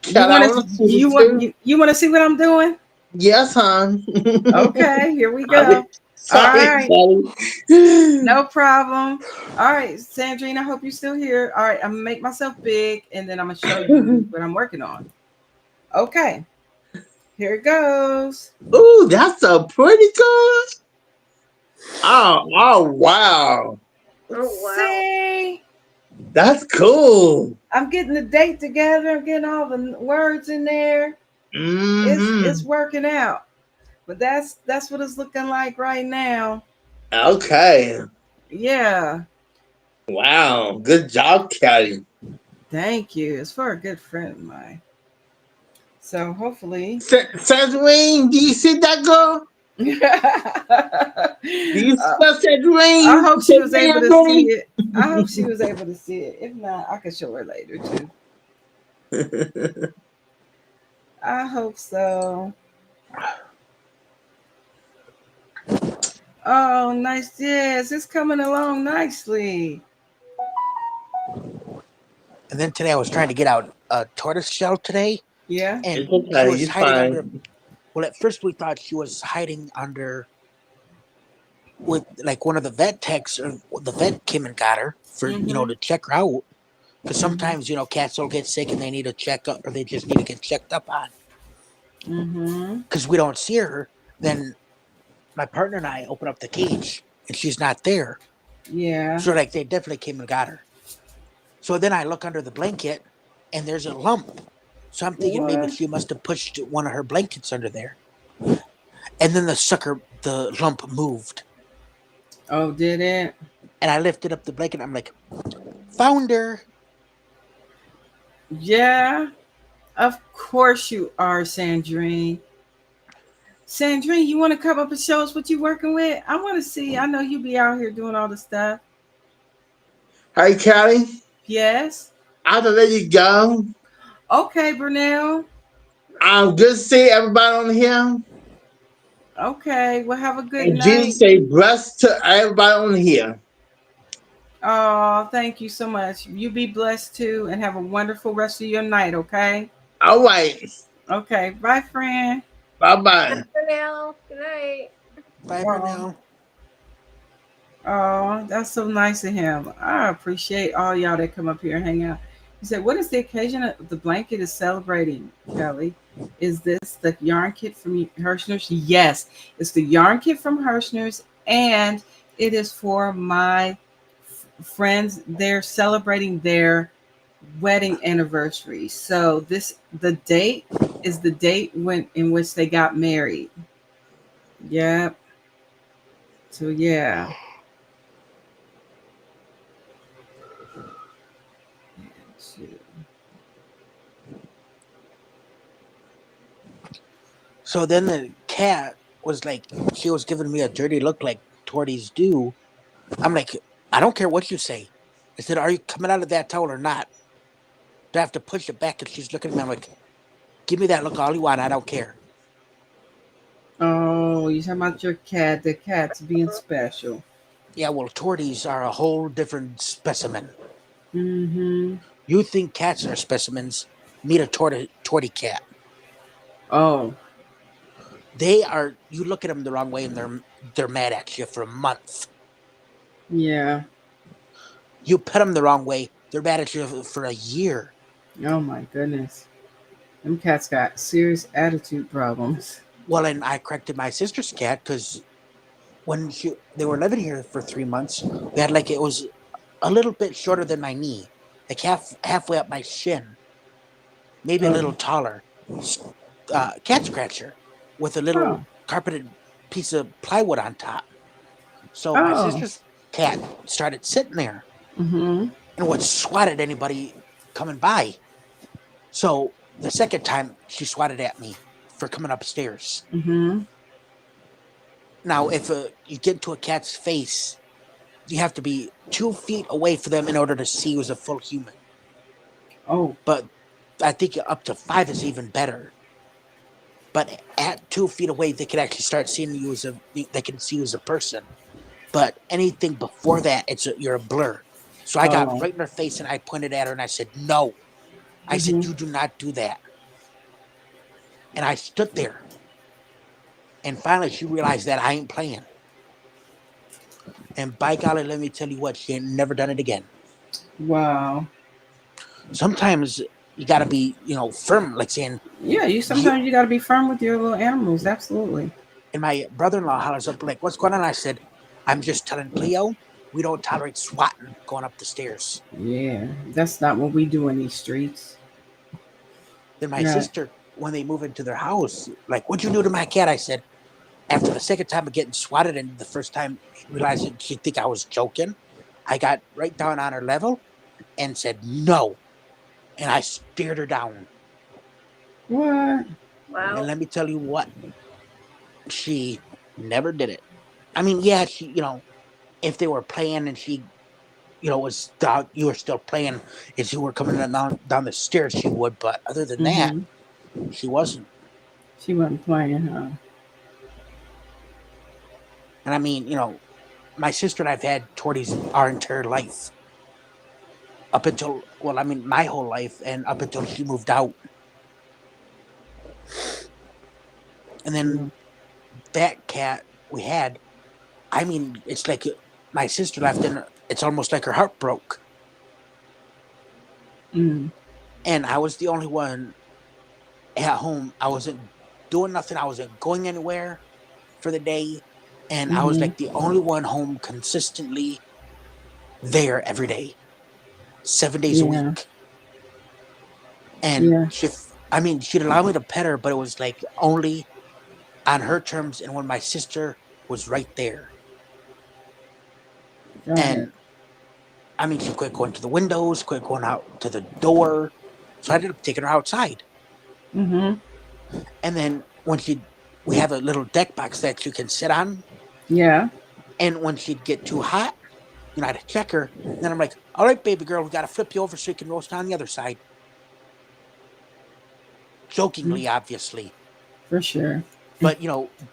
You Cat, I want want to to see you too. you want to see what I'm doing? Yes, hon. Okay, here we Sorry, go. All sorry, right. Kelly. No problem. All right, Sandrine, I hope you're still here. All right, I'm gonna make myself big and then I'm gonna show you what I'm working on. Okay, here it goes. Ooh, that's a pretty good. Oh, wow. Oh wow. See, That's cool. I'm getting the date together. I'm getting all the words in there. It's Mm-hmm. working out. But that's what it's looking like right now. Okay. Yeah. Wow. Good job, Kelly. Thank you. It's for a good friend of mine. So hopefully, Sandrine, do you see that girl? Do you I smell that dream? hope she was able to see Dream? it. I hope she was able to see it. If not, I can show her later too. I hope so. Oh, nice. Yes, it's coming along nicely. And then today I was trying to get out a tortoise shell today, Yeah. and It's she okay. was It's hiding under. fine. Well, at first we thought she was hiding under with like one of the vet techs, or the vet came and got her for Mm-hmm. to check her out. Because Mm-hmm. sometimes cats will get sick and they need to check up, or they just need to get checked up on. Mm-hmm. Because we don't see her, then my partner and I open up the cage and she's not there. Yeah. So like they definitely came and got her. So then I look under the blanket and there's a lump. So I'm thinking maybe What? she must have pushed one of her blankets under there. And then the lump moved. Oh, did it? And I lifted up the blanket. I'm like, found her. Yeah. Of course you are, Sandrine. Sandrine, you want to come up and show us what you're working with? I want to see. I know you be out here doing all the stuff. Hey, Kelly. Yes. I have to let you go. Okay, Burnell. Good to see everybody on here. Okay. Well, have a good And night. Jesus say bless to everybody on here. Oh, thank you so much. You be blessed too and have a wonderful rest of your night, okay? All right. Okay. Bye, friend. Bye-bye. For now. Good night. Bye for Oh, now. oh, that's so nice of him. I appreciate all y'all that come up here and hang out. He said, what is the occasion of the blanket is celebrating, Kelly? Is this the yarn kit from Herrschners? Yes, it's the yarn kit from Herrschners, and it is for my friends. They're celebrating their wedding anniversary. So the date is the date in which they got married. Yep. So yeah. So then the cat was like, she was giving me a dirty look like torties do. I'm like, I don't care what you say. I said, are you coming out of that towel or not? Do I have to push it back? And she's looking at me. I'm like, give me that look all you want. I don't care. Oh, you talking about your cat? The cat's being special. Yeah, well, torties are a whole different specimen. Mm-hmm. You think cats are specimens? Meet a tortie cat. Oh, They are. You look at them the wrong way, and they're mad at you for a month. yeah. You pet them the wrong way, they're mad at you for a year. Oh my goodness. Them cats got serious attitude problems. Well, and I corrected my sister's cat because when they were living here for 3 months, we had it was a little bit shorter than my knee, like halfway up my shin, maybe a little Oh, taller. Cat scratcher with a little oh, carpeted piece of plywood on top. So my oh. sister's cat started sitting there Mm-hmm. and would swat at anybody coming by. So the second time she swatted at me for coming upstairs. Mm-hmm. Now, if you get into a cat's face, you have to be 2 feet away from them in order to see you as a full human. Oh, But I think up to 5 is even better. But at 2 feet away, they can actually start seeing you they can see you as a person. But anything before that, you're a blur. So I got oh. right in her face and I pointed at her and I said, no. I said, Mm-hmm. you do not do that. And I stood there. And finally, she realized that I ain't playing. And by golly, let me tell you what, she ain't never done it again. Wow. Sometimes you got to be, firm, like saying, Yeah, sometimes you got to be firm with your little animals. Absolutely. and my brother-in-law hollers up, like, what's going on? I said, I'm just telling Cleo, we don't tolerate swatting going up the stairs. Yeah, that's not what we do in these streets. Then my Yeah. sister, when they move into their house, like, what'd you do to my cat? I said, after the second time of getting swatted and the first time realizing she'd think I was joking, I got right down on her level and said, no. And I stared her down. What? And Wow. let me tell you what, she Never did it. I mean, yeah, she, if they were playing and she, was you were still playing as you were coming down the stairs, she would. But other than that, Mm-hmm. she wasn't. She wasn't playing, huh? And I mean, my sister and I've had torties our entire life. Up until, well, I mean, my whole life and up until she moved out. And Yeah. then that cat we had, I mean, it's like my sister left and it's almost like her heart broke. Mm. And I was the only one at home. I wasn't doing nothing. I wasn't going anywhere for the day. And I was Mm-hmm. like the only one home consistently there every day, 7 days a Yeah. week. And Yeah. she'd allow me to pet her, but it was like only on her terms and when my sister was right there. Got And it. I mean, she quit going to the windows, quit going out to the door. So I ended up taking her outside. Mm-hmm. And then we have a little deck box that you can sit on. Yeah. And when she'd get too hot, I'd check her. And then I'm like, all right, baby girl, we got to flip you over so you can roast on the other side. Jokingly, obviously. For sure. But,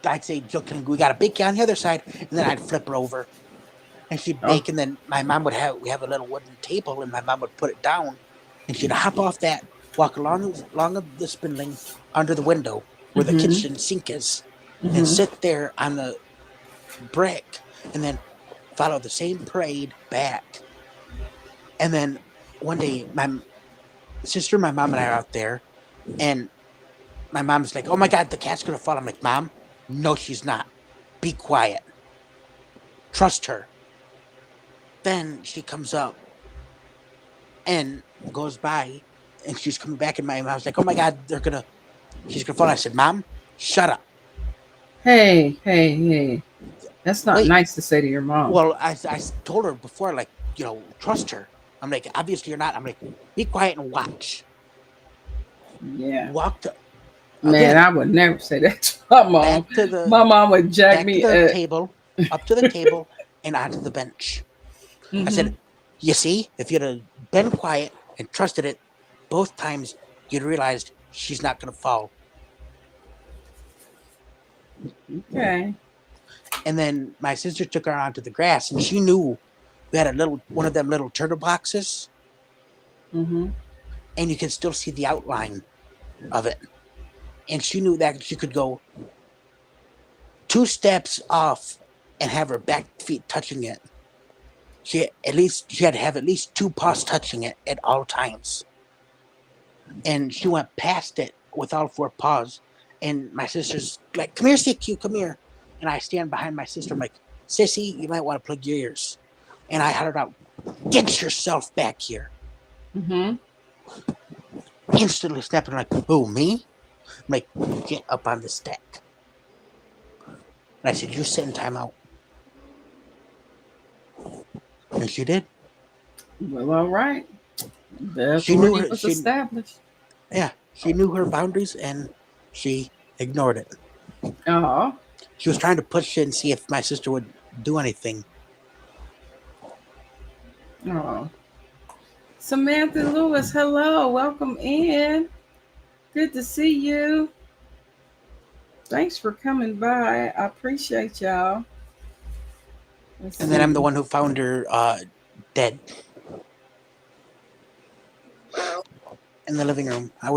I'd say jokingly, we got to bake you on the other side. And then I'd flip her over. And she'd bake. And then my mom we have a little wooden table, and my mom would put it down. And she'd hop off that, walk along the spindling under the window where the kitchen sink is, and sit there on the brick, and then follow the same parade back. And then one day, my sister, my mom, and I are out there, and my mom's like, "Oh my God, the cat's gonna fall." I'm like, "Mom, no, she's not. Be quiet. Trust her." Then she comes up and goes by, and she's coming back, and my mom's like, "Oh my God, she's gonna fall." I said, "Mom, shut up." Hey. That's not Wait. nice to say to your mom. Well, I told her before, like, trust her. I'm like, obviously you're not. I'm like, be quiet and watch. Yeah. Walked Man, I would never say that to my mom. My mom would jack me to the table, up to the table, and onto the bench. I said, you see, if you'd have been quiet and trusted it both times, you'd realized she's not going to fall. Okay. And then my sister took her onto the grass, and she knew we had one of them little turtle boxes, Mm-hmm. and you can still see the outline of it. And she knew that she could go 2 steps off and have her back feet touching it. She had to have at least 2 paws touching it at all times. And she went past it with all 4 paws. And my sister's like, "Come here, CQ, come here." And I stand behind my sister. I'm like, "Sissy, you might want to plug your ears." And I hollered out, "Get yourself back here." Mm-hmm. Instantly snapping, like, "Who, me?" I'm like, "Get up on this deck." And I said, "You sit in timeout." And she did. Well, all right. She knew it was established. Yeah, she knew her boundaries and she ignored it. Oh. She was trying to push in and see if my sister would do anything. Oh. Samantha Lewis, hello. Welcome in. Good to see you. Thanks for coming by. I appreciate y'all. And then I'm the one who found her dead in the living room. I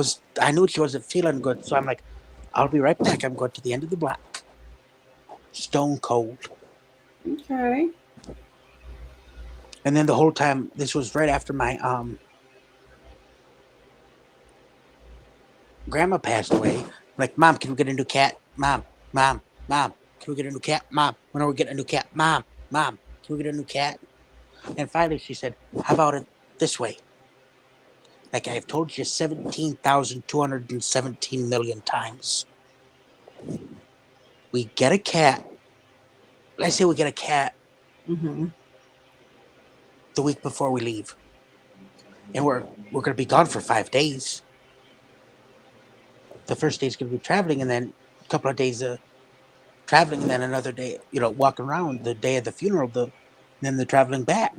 knew she wasn't feeling good, so I'm like, "I'll be right back. I'm going to the end of the block." Stone cold. Okay. And then the whole time, this was right after my grandma passed away. I'm like, "Mom, can we get a new cat? Mom, can we get a new cat? Mom, when are we getting a new cat? Mom, can we get a new cat?" And finally she said, "How about it this way? Like I've told you 17,217 million times. We get a cat. Let's say we get a cat Mm-hmm. the week before we leave. And we're going to be gone for 5 days. The first day is going to be traveling, and then a couple of days traveling, and then another day, walking around the day of the funeral, then they're traveling back.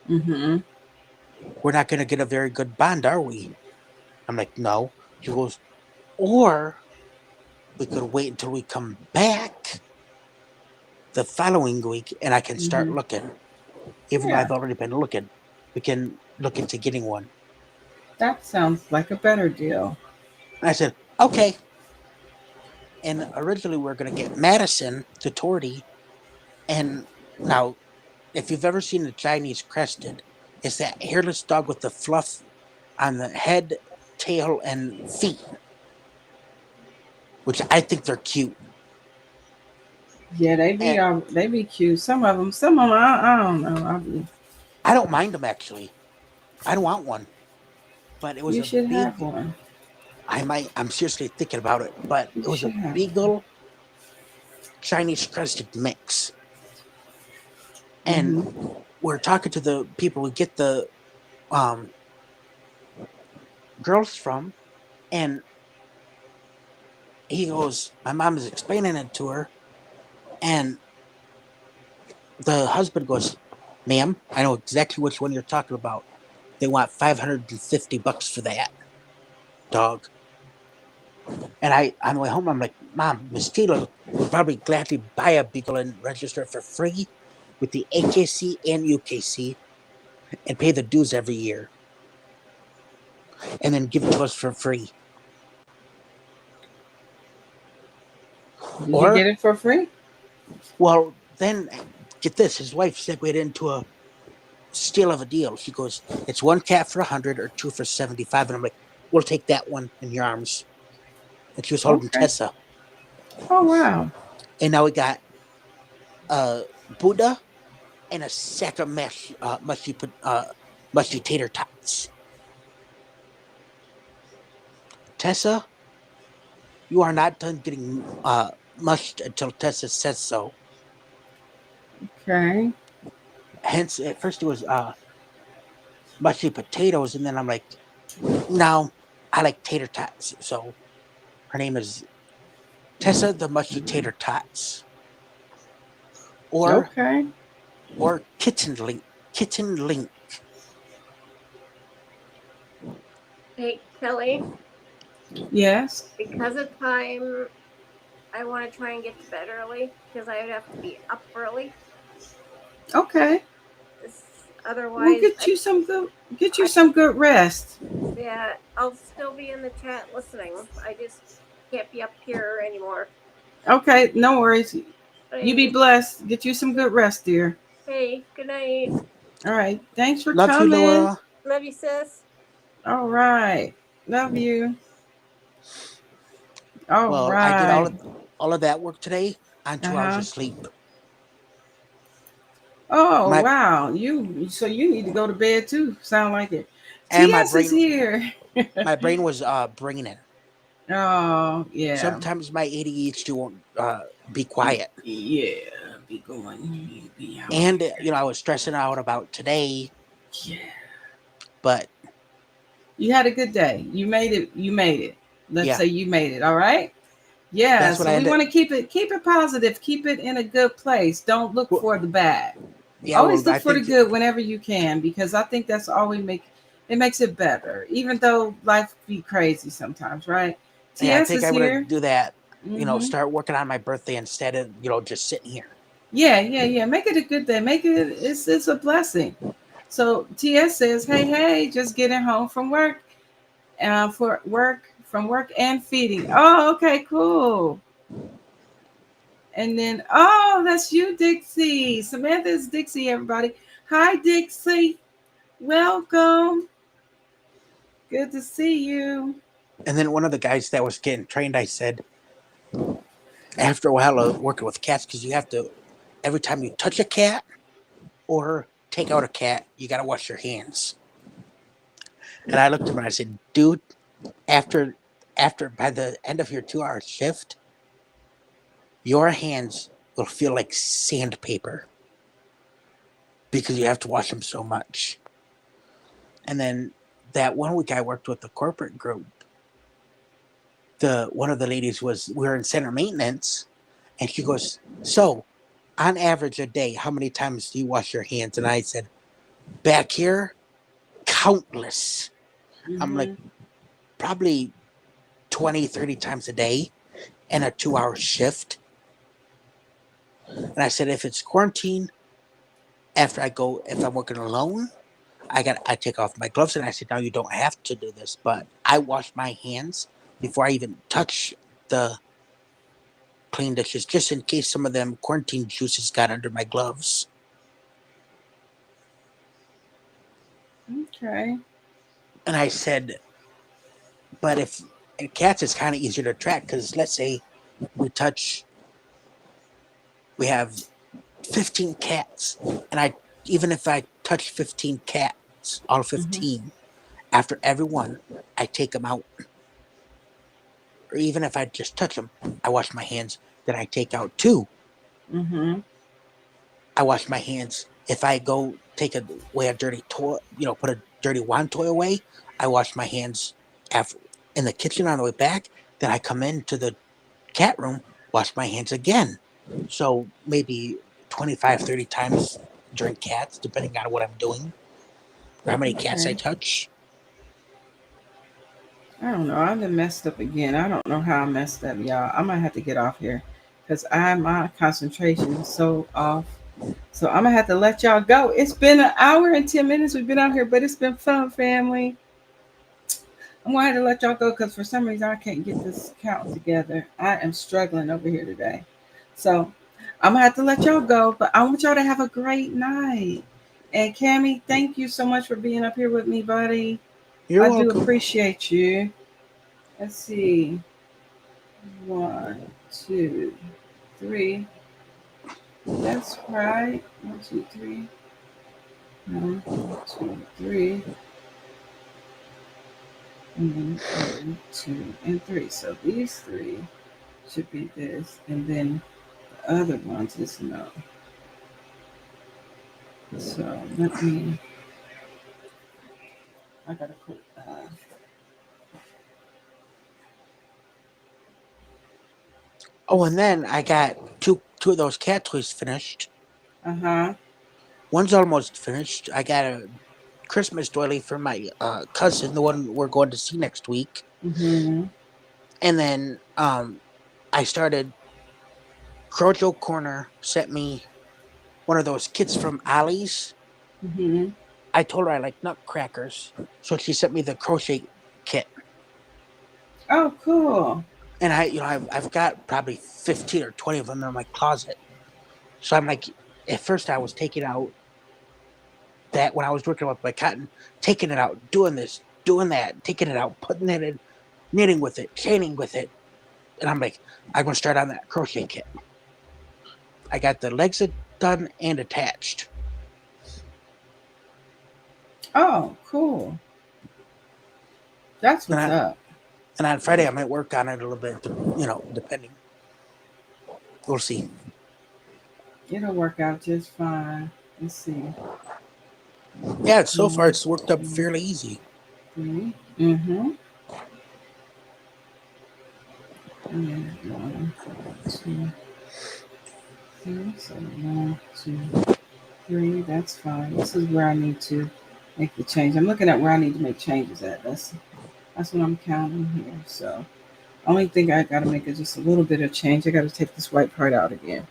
Mm-hmm. We're not going to get a very good bond, are we? I'm like, no. He goes, or we could wait until we come back the following week and I can start Mm-hmm. looking. Even though Yeah, I've already been looking, we can look into getting one. that sounds like a better deal. And I said, okay. And originally we were going to get Madison to Torty. And now, if you've ever seen a Chinese crested, it's that hairless dog with the fluff on the head, tail, and feet, which I think they're cute. Yeah, And they be cute. Some of them, I don't know. I don't mind them, actually. I don't want one. But it was You a should big, have one. I'm seriously thinking about it, but You it was a should have one. Beagle Chinese crested mix. And Mm-hmm. we're talking to the people we get the um, girls from, and he goes, my mom is explaining it to her, and the husband goes, ma'am, I know exactly which one you're talking about. They want $550 for that dog. And on the way home, I'm like, Mom, Miss Tila would probably gladly buy a Beagle and register it for free with the AKC and UKC and pay the dues every year and then give it to us for free. Did you Or, get it for free? well, then get this, his wife segued into a steal of a deal. She goes, it's one cat for 100 or two for 75. And I'm like, we'll take that one in your arms. And she was holding Okay. Tessa. Oh wow. And now we got Buddha and a sack of mushy tater tots. Tessa, you are not done getting mushed until Tessa says so. Okay. Hence, at first it was mushy potatoes, and then I'm like, no, I like tater tots. So her name is Tessa the Mushy Tater Tots, or Okay. Kitten Link. Kitten Link. Hey, Kelly, Yes. because of time, I want to try and get to bed early because I would have to be up early. Okay. We'll Otherwise, get you some good rest. yeah, I'll still be in the chat listening. I just can't be up here anymore. Okay, no worries. You be Hey, blessed. Get you some good rest, dear. hey, good night. All right. Thanks for Love you, coming. Laura. Love you, sis. All right. Love you. All Well, I did right. all of that work today on 2 hours Uh-huh. of sleep. Oh My wow. So you need to go to bed too. Sound like it. and TS is here. my brain was bringing it. Oh yeah. Sometimes my ADHD won't be quiet. Yeah. Be going. Be out. And I was stressing out about today, Yeah. but You had a good day. You made it. You made it. Let's yeah, say you made it. All right. Yeah. that's what So I we ended. want to keep it positive. Keep it in a good place. Don't look Well, for the bad. yeah, Always well, look I for the think good whenever you can, because I think that's all it makes it better, even though life be crazy sometimes, right? I TS think is I'm gonna here. do that. Mm-hmm. Start working on my birthday instead of just sitting here. Yeah. Make it a good day. Make it's a blessing. So TS says, hey, just getting home from work, from work and feeding. Oh, okay, cool. And then, oh, that's you, Dixie. Samantha's Dixie, everybody. Hi, Dixie. Welcome. Good to see you. And then one of the guys that was getting trained, I said, after a while of working with cats, because you have to, every time you touch a cat or take out a cat, you got to wash your hands. And I looked at him and I said, dude, after by the end of your 2 hour shift, your hands will feel like sandpaper because you have to wash them so much. And then that one week I worked with the corporate group, one of the ladies we were in center maintenance, And she goes, so on average a day, how many times do you wash your hands? And I said, back here, countless. I'm like, Mm-hmm. probably 20, 30 times a day and a 2-hour shift. And I said, if it's quarantine, after I go, if I'm working alone, I take off my gloves. And I said, now you don't have to do this, but I wash my hands before I even touch the clean dishes, just in case some of them quarantine juices got under my gloves. Okay. And I said, but if and cats is kind of easier to track because let's say we touch, we have 15 cats, and I even if I touch 15 cats, all Mm-hmm. 15, after every one, I take them out. Or even if I just touch them, I wash my hands. Then I take out two. Mm-hmm. I wash my hands. If I go take away a dirty toy, put a dirty wand toy away, I wash my hands after in the kitchen on the way back. Then I come into the cat room, wash my hands again. So maybe 25, 30 times during cats, depending on what I'm doing or how many cats I Okay. touch. I don't know. I've been messed up again. I don't know how I messed up, y'all. I might have to get off here because my concentration is so off. So I'm gonna have to let y'all go. It's been an hour and 10 minutes we've been out here, but it's been fun, family. I'm gonna have to let y'all go because for some reason I can't get this count together. I am struggling over here today. So I'm gonna have to let y'all go, but I want y'all to have a great night. And Cammie, thank you so much for being up here with me, buddy. You're I do welcome. appreciate you. Let's see. 1, 2, 3. That's right. 1, 2, 3. 1, 2, 3. And then 1, 2, and 3. So these three should be this, and then the other ones is no. So let me. I gotta put. Oh, and then I got two of those cat toys finished. Uh-huh. One's almost finished. I got a Christmas doily for my cousin, the one we're going to see next week. Mm-hmm. And then I started. Crojo Corner sent me one of those kits from Ollie's. Mm-hmm. I told her I like nutcrackers, so she sent me the crochet kit. Oh, cool. And I've got probably 15 or 20 of them in my closet. So I'm like, at first I was taking out that when I was working with my cotton, taking it out, doing this, doing that, taking it out, putting it in, knitting with it, chaining with it. And I'm like, I'm going to start on that crochet kit. I got the legs done and attached. Oh, cool. That's And, what's up. and on Friday, I might work on it a little bit, depending. We'll see. It'll work out just fine. Let's see. Yeah, so far 1, it's worked up 2, fairly easy. 3. Mm-hmm. And then 1, 2, 3. So 1, 2, 3. That's fine. This is where I need to make the change. I'm looking at where I need to make changes at. That's what I'm counting here. So only thing I gotta make is just a little bit of change. I gotta take this white part out again.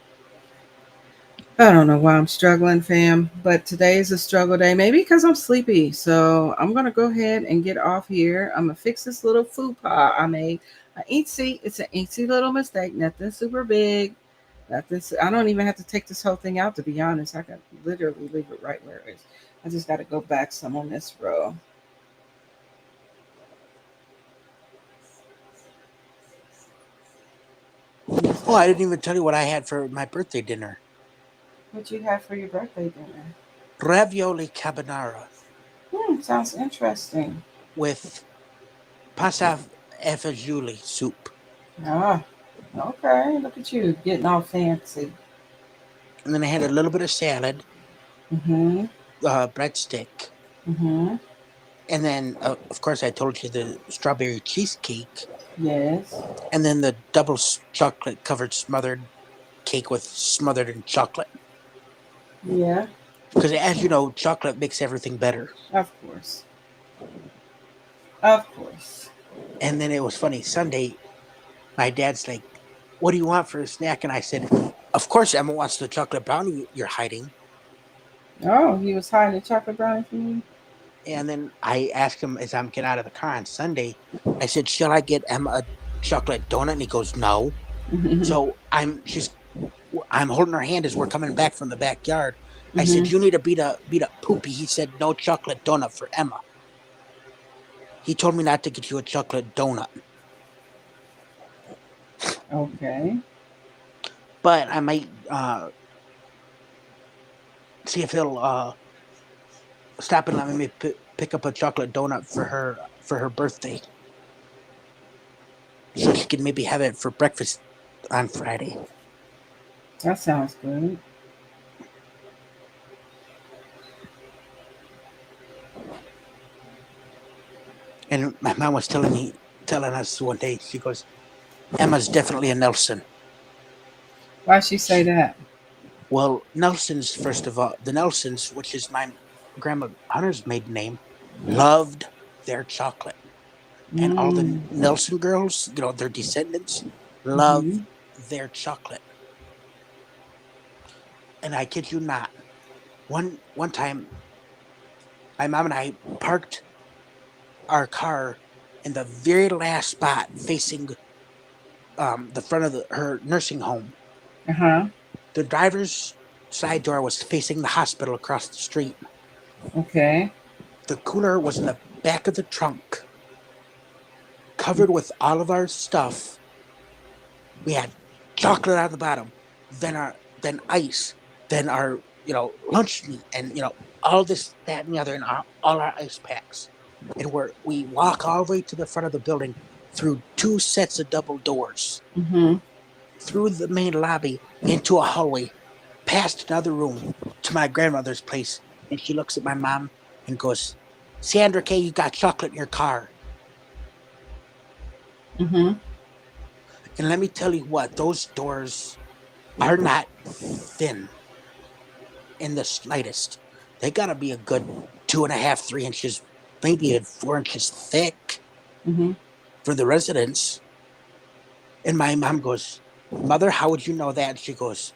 I don't know why I'm struggling, fam, but today is a struggle day. Maybe because I'm sleepy. So I'm gonna go ahead and get off here. I'm gonna fix this little faux pas I made. It's an easy little mistake. Nothing super big. Nothing. I don't even have to take this whole thing out to be honest. I can literally leave it right where it is. I just got to go back some on this row. Oh, I didn't even tell you what I had for my birthday dinner. What you have for your birthday dinner? Ravioli carbonara Sounds interesting. with pasta e fagioli soup. Ah, okay. Look at you getting all fancy. And then I had a little bit of salad, Mm-hmm. breadstick. Mm-hmm. And then, of course, I told you the strawberry cheesecake. Yes. And then the double chocolate covered smothered cake with smothered in chocolate. Yeah, Because as you know, chocolate makes everything better. of course. Of course. And then it was funny. Sunday, my dad's like, "What do you want for a snack?" And I said, "Of course, Emma wants the chocolate brownie you're hiding." Oh, he was hiding a chocolate brownie from you? And then I asked him as I'm getting out of the car on Sunday, I said, "Shall I get Emma a chocolate donut?" And he goes, "No." So I'm holding her hand as we're coming back from the backyard. I said, "You need to beat up Poopy." He said, "No chocolate donut for Emma." He told me not to get you a chocolate donut. Okay. But I might see if he'll stop and let me pick up a chocolate donut for her birthday, so she can maybe have it for breakfast on Friday. That sounds good. And my mom was telling us one day, she goes, "Emma's definitely a Nelson." Why'd she say that? Well, Nelsons, first of all, the Nelsons, which is my grandma Hunter's maiden name, loved their chocolate. And all the Nelson girls, you know, their descendants, love their chocolate. And I kid you not, one time, my mom and I parked our car in the very last spot facing the front of her nursing home. Uh-huh. The driver's side door was facing the hospital across the street. Okay. The cooler was in the back of the trunk, covered with all of our stuff. We had chocolate on the bottom, then ice, then our lunch meat, and all this, that, and the other, and all our ice packs. And we walk all the way to the front of the building through 2 sets of double doors, through the main lobby into a hallway, past another room to my grandmother's place. And she looks at my mom and goes, "Sandra K, you got chocolate in your car." And let me tell you what, those doors are not thin in the slightest. They gotta be a good 2.5, 3 inches, maybe 4 inches thick for the residents. And my mom goes, "Mother, how would you know that?" And she goes,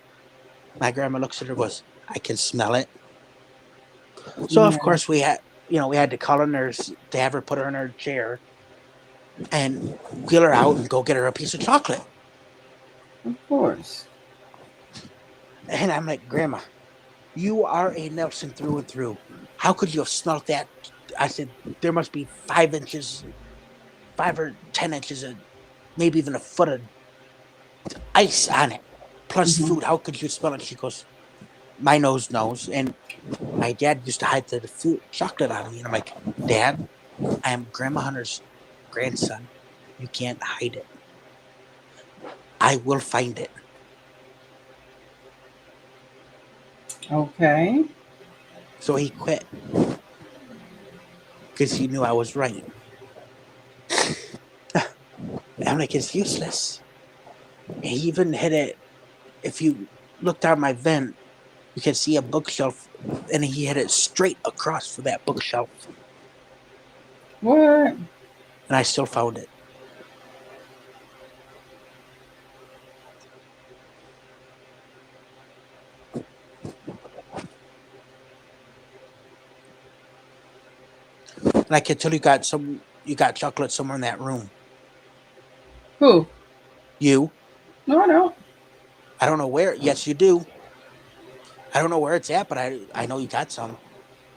my grandma looks at her and goes, "I can smell it." So of course we had to call a nurse to have her put her in her chair and wheel her out and go get her a piece of chocolate. Of course. And I'm like, "Grandma, you are a Nelson through and through. How could you have smelt that?" I said, "There must be 5 inches, 5 or 10 inches, of, maybe even a foot of ice on it, plus food. How could you smell it?" She goes, "My nose knows." And my dad used to hide the food, chocolate out of me. And I'm like, "Dad, I am Grandma Hunter's grandson. You can't hide it. I will find it." Okay. So he quit because he knew I was right. I'm like, "It's useless." He even hit it. If you look down my vent, you can see a bookshelf, and he hit it straight across for that bookshelf. What? And I still found it. And I can tell you got chocolate somewhere in that room. Who? You. No, I don't. I don't know where. Yes, you do. I don't know where it's at, but I know you got some.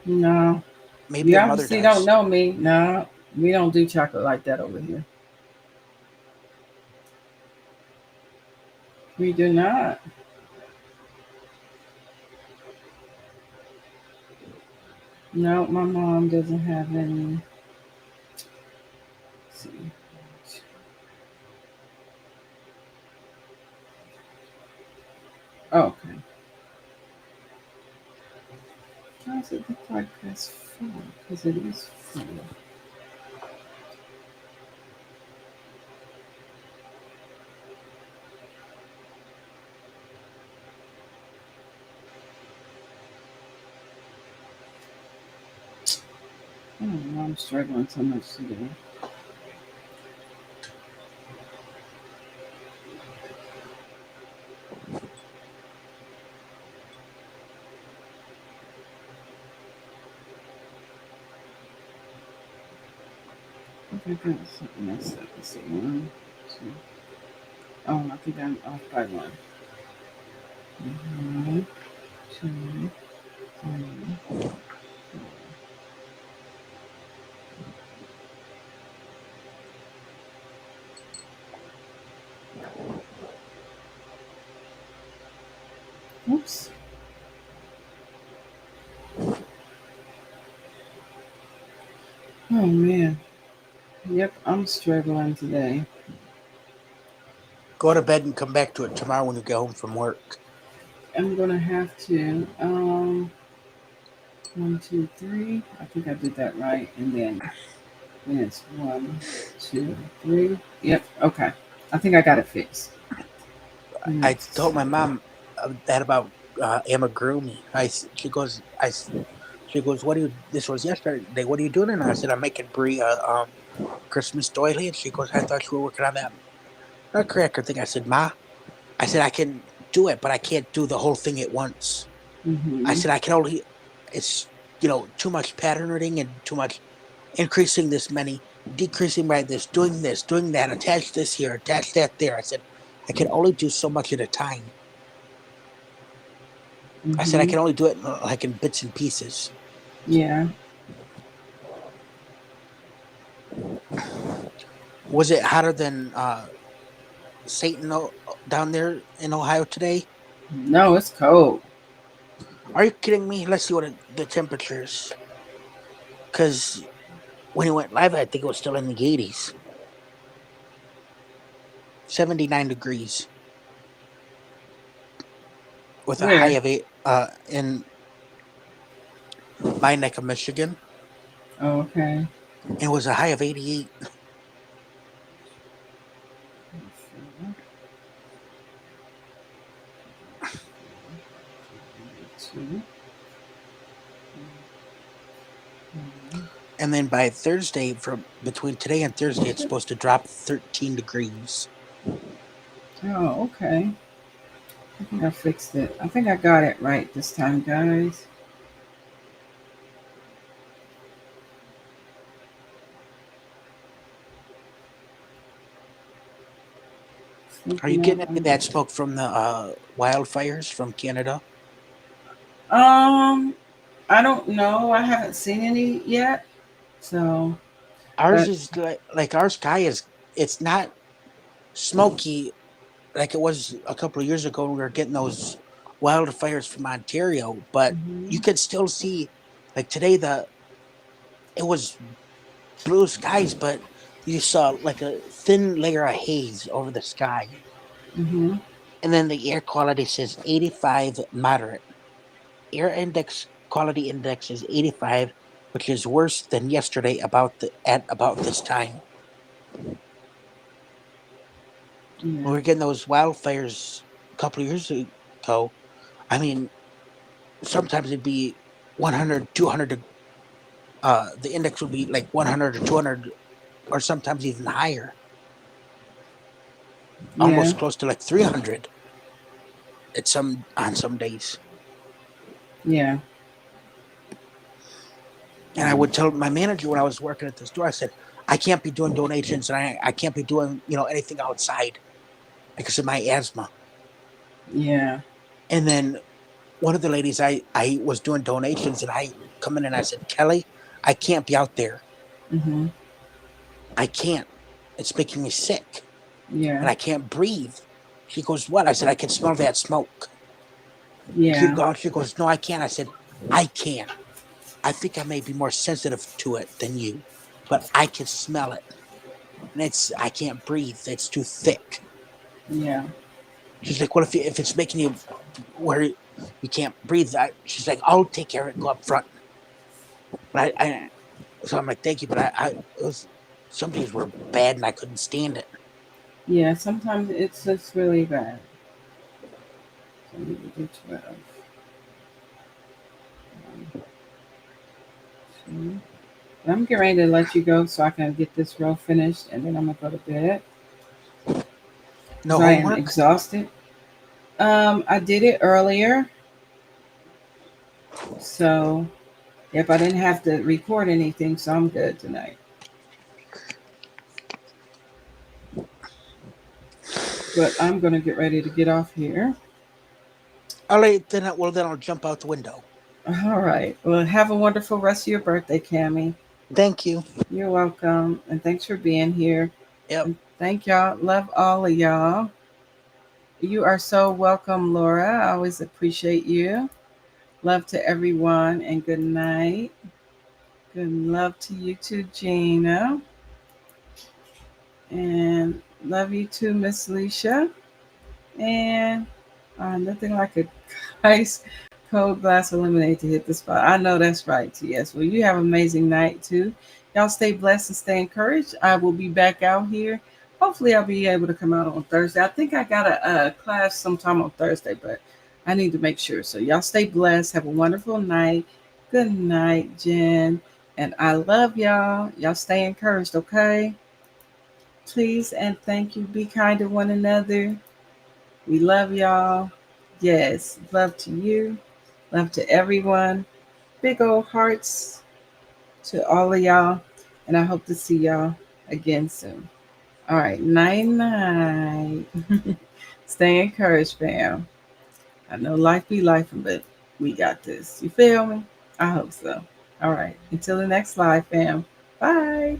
No. Maybe You your mother obviously does. don't know me. No, we don't do chocolate like that over here. We do not. No, my mom doesn't have any. Let's see. Okay. How does it look like that's full? Because it is full. I don't know, I'm struggling so much today. I think I got something messed up. Let's see. 1, 2. Oh, I think I'm off by 1. 1, 2, 3, 4. Oops. Oh man. Yep, I'm struggling today. Go to bed and come back to it tomorrow when you get home from work. I'm gonna have to 1, 2, 3. I think I did that right. And then it's 1, 2, 3. Yep, okay. I think I got it fixed. I Next. told my mom that about amigurumi. She goes, she goes, what do you? This was yesterday. What are you doing? And I said, I'm making Brie Christmas doily. And she goes, I thought you were working on that nutcracker thing. I said, Ma, I said I can do it, but I can't do the whole thing at once. I Mm-hmm. said I can only. It's too much patterning and too much increasing this many, decreasing by this, doing that, attach this here, attach that there. I said I can only do so much at a time. I said I Mm-hmm. can only do it like in bits and pieces. Yeah. Was it hotter than Satan down there in Ohio today? No, it's cold. Are you kidding me? Let's see what the temperature is. Because when it went live, I think it was still in the 80s. 79 degrees with a high Where? of 8 in my neck of Michigan. Oh, okay. It was a high of 88. 2. And then by Thursday, from between today and Thursday, it's supposed to drop 13 degrees. Oh, okay. I think I fixed it. I think I got it right this time, guys. Are you Sneaking getting up any of on that smoke from the wildfires from Canada? um I don't know. I haven't seen any yet. So, Ours but is like our sky is, it's not smoky like it was a couple of years ago when we were getting those wildfires from Ontario, but you mhm. could still see, like today, it was blue skies, but you saw like a thin layer of haze over the sky. Mhm. And then the air quality says 85 moderate. Air index quality index is 85, which is worse than yesterday at about this time. When we Yeah. were getting those wildfires a couple of years ago, I mean, sometimes it'd be 100, 200. The index would be like 100 or 200, or sometimes even higher, Yeah. almost close to like 300 on some days. Yeah. And I would tell my manager when I was working at the store, I said, I can't be doing donations, and I can't be doing anything outside because of my asthma. Yeah. And then one of the ladies, I was doing donations, and I come in and I said, Kelly, I can't be out there. Mhm. I can't. It's making me sick, Yeah. and I can't breathe. She goes, what? I said, I can smell that smoke. Yeah. She goes, no, I can't. I said, I can. I think I may be more sensitive to it than you, but I can smell it. And I can't breathe. It's too thick. Yeah. She's like, what if it's making you where you can't breathe? She's like, I'll take care of it. Go up front. But so I'm like, thank you. But some days were bad and I couldn't stand it. Yeah. Sometimes it's just really bad. So we would do 12. 1, 2, I'm getting ready to let you go so I can get this row finished, and then I'm gonna go to bed No because I am homework? exhausted. I did it earlier, so yep, I didn't have to record anything, so I'm good tonight. But I'm gonna get ready to get off here. All right, then I'll jump out the window. All right. Well, have a wonderful rest of your birthday, Cammy. Thank you. You're welcome, and thanks for being here. Yep. And thank y'all. Love all of y'all. You are so welcome, Laura. I always appreciate you. Love to everyone, and good night. Good love to you too, Gina. And love you too, Miss Leisha. And nothing like a ice cold glass of lemonade to hit the spot. I know that's right, TS. Well, you have an amazing night too. Y'all stay blessed and stay encouraged. I will be back out here. Hopefully, I'll be able to come out on Thursday. I think I got a class sometime on Thursday, but I need to make sure. So, y'all stay blessed. Have a wonderful night. Good night, Jen. And I love y'all. Y'all stay encouraged, okay? Please and thank you. Be kind to one another. We love y'all. Yes, love to you. Love to everyone. Big old hearts to all of y'all. And I hope to see y'all again soon. All right, night night. Stay encouraged, fam. I know life be life, but we got this. You feel me? I hope so. All right, until the next live, fam. Bye.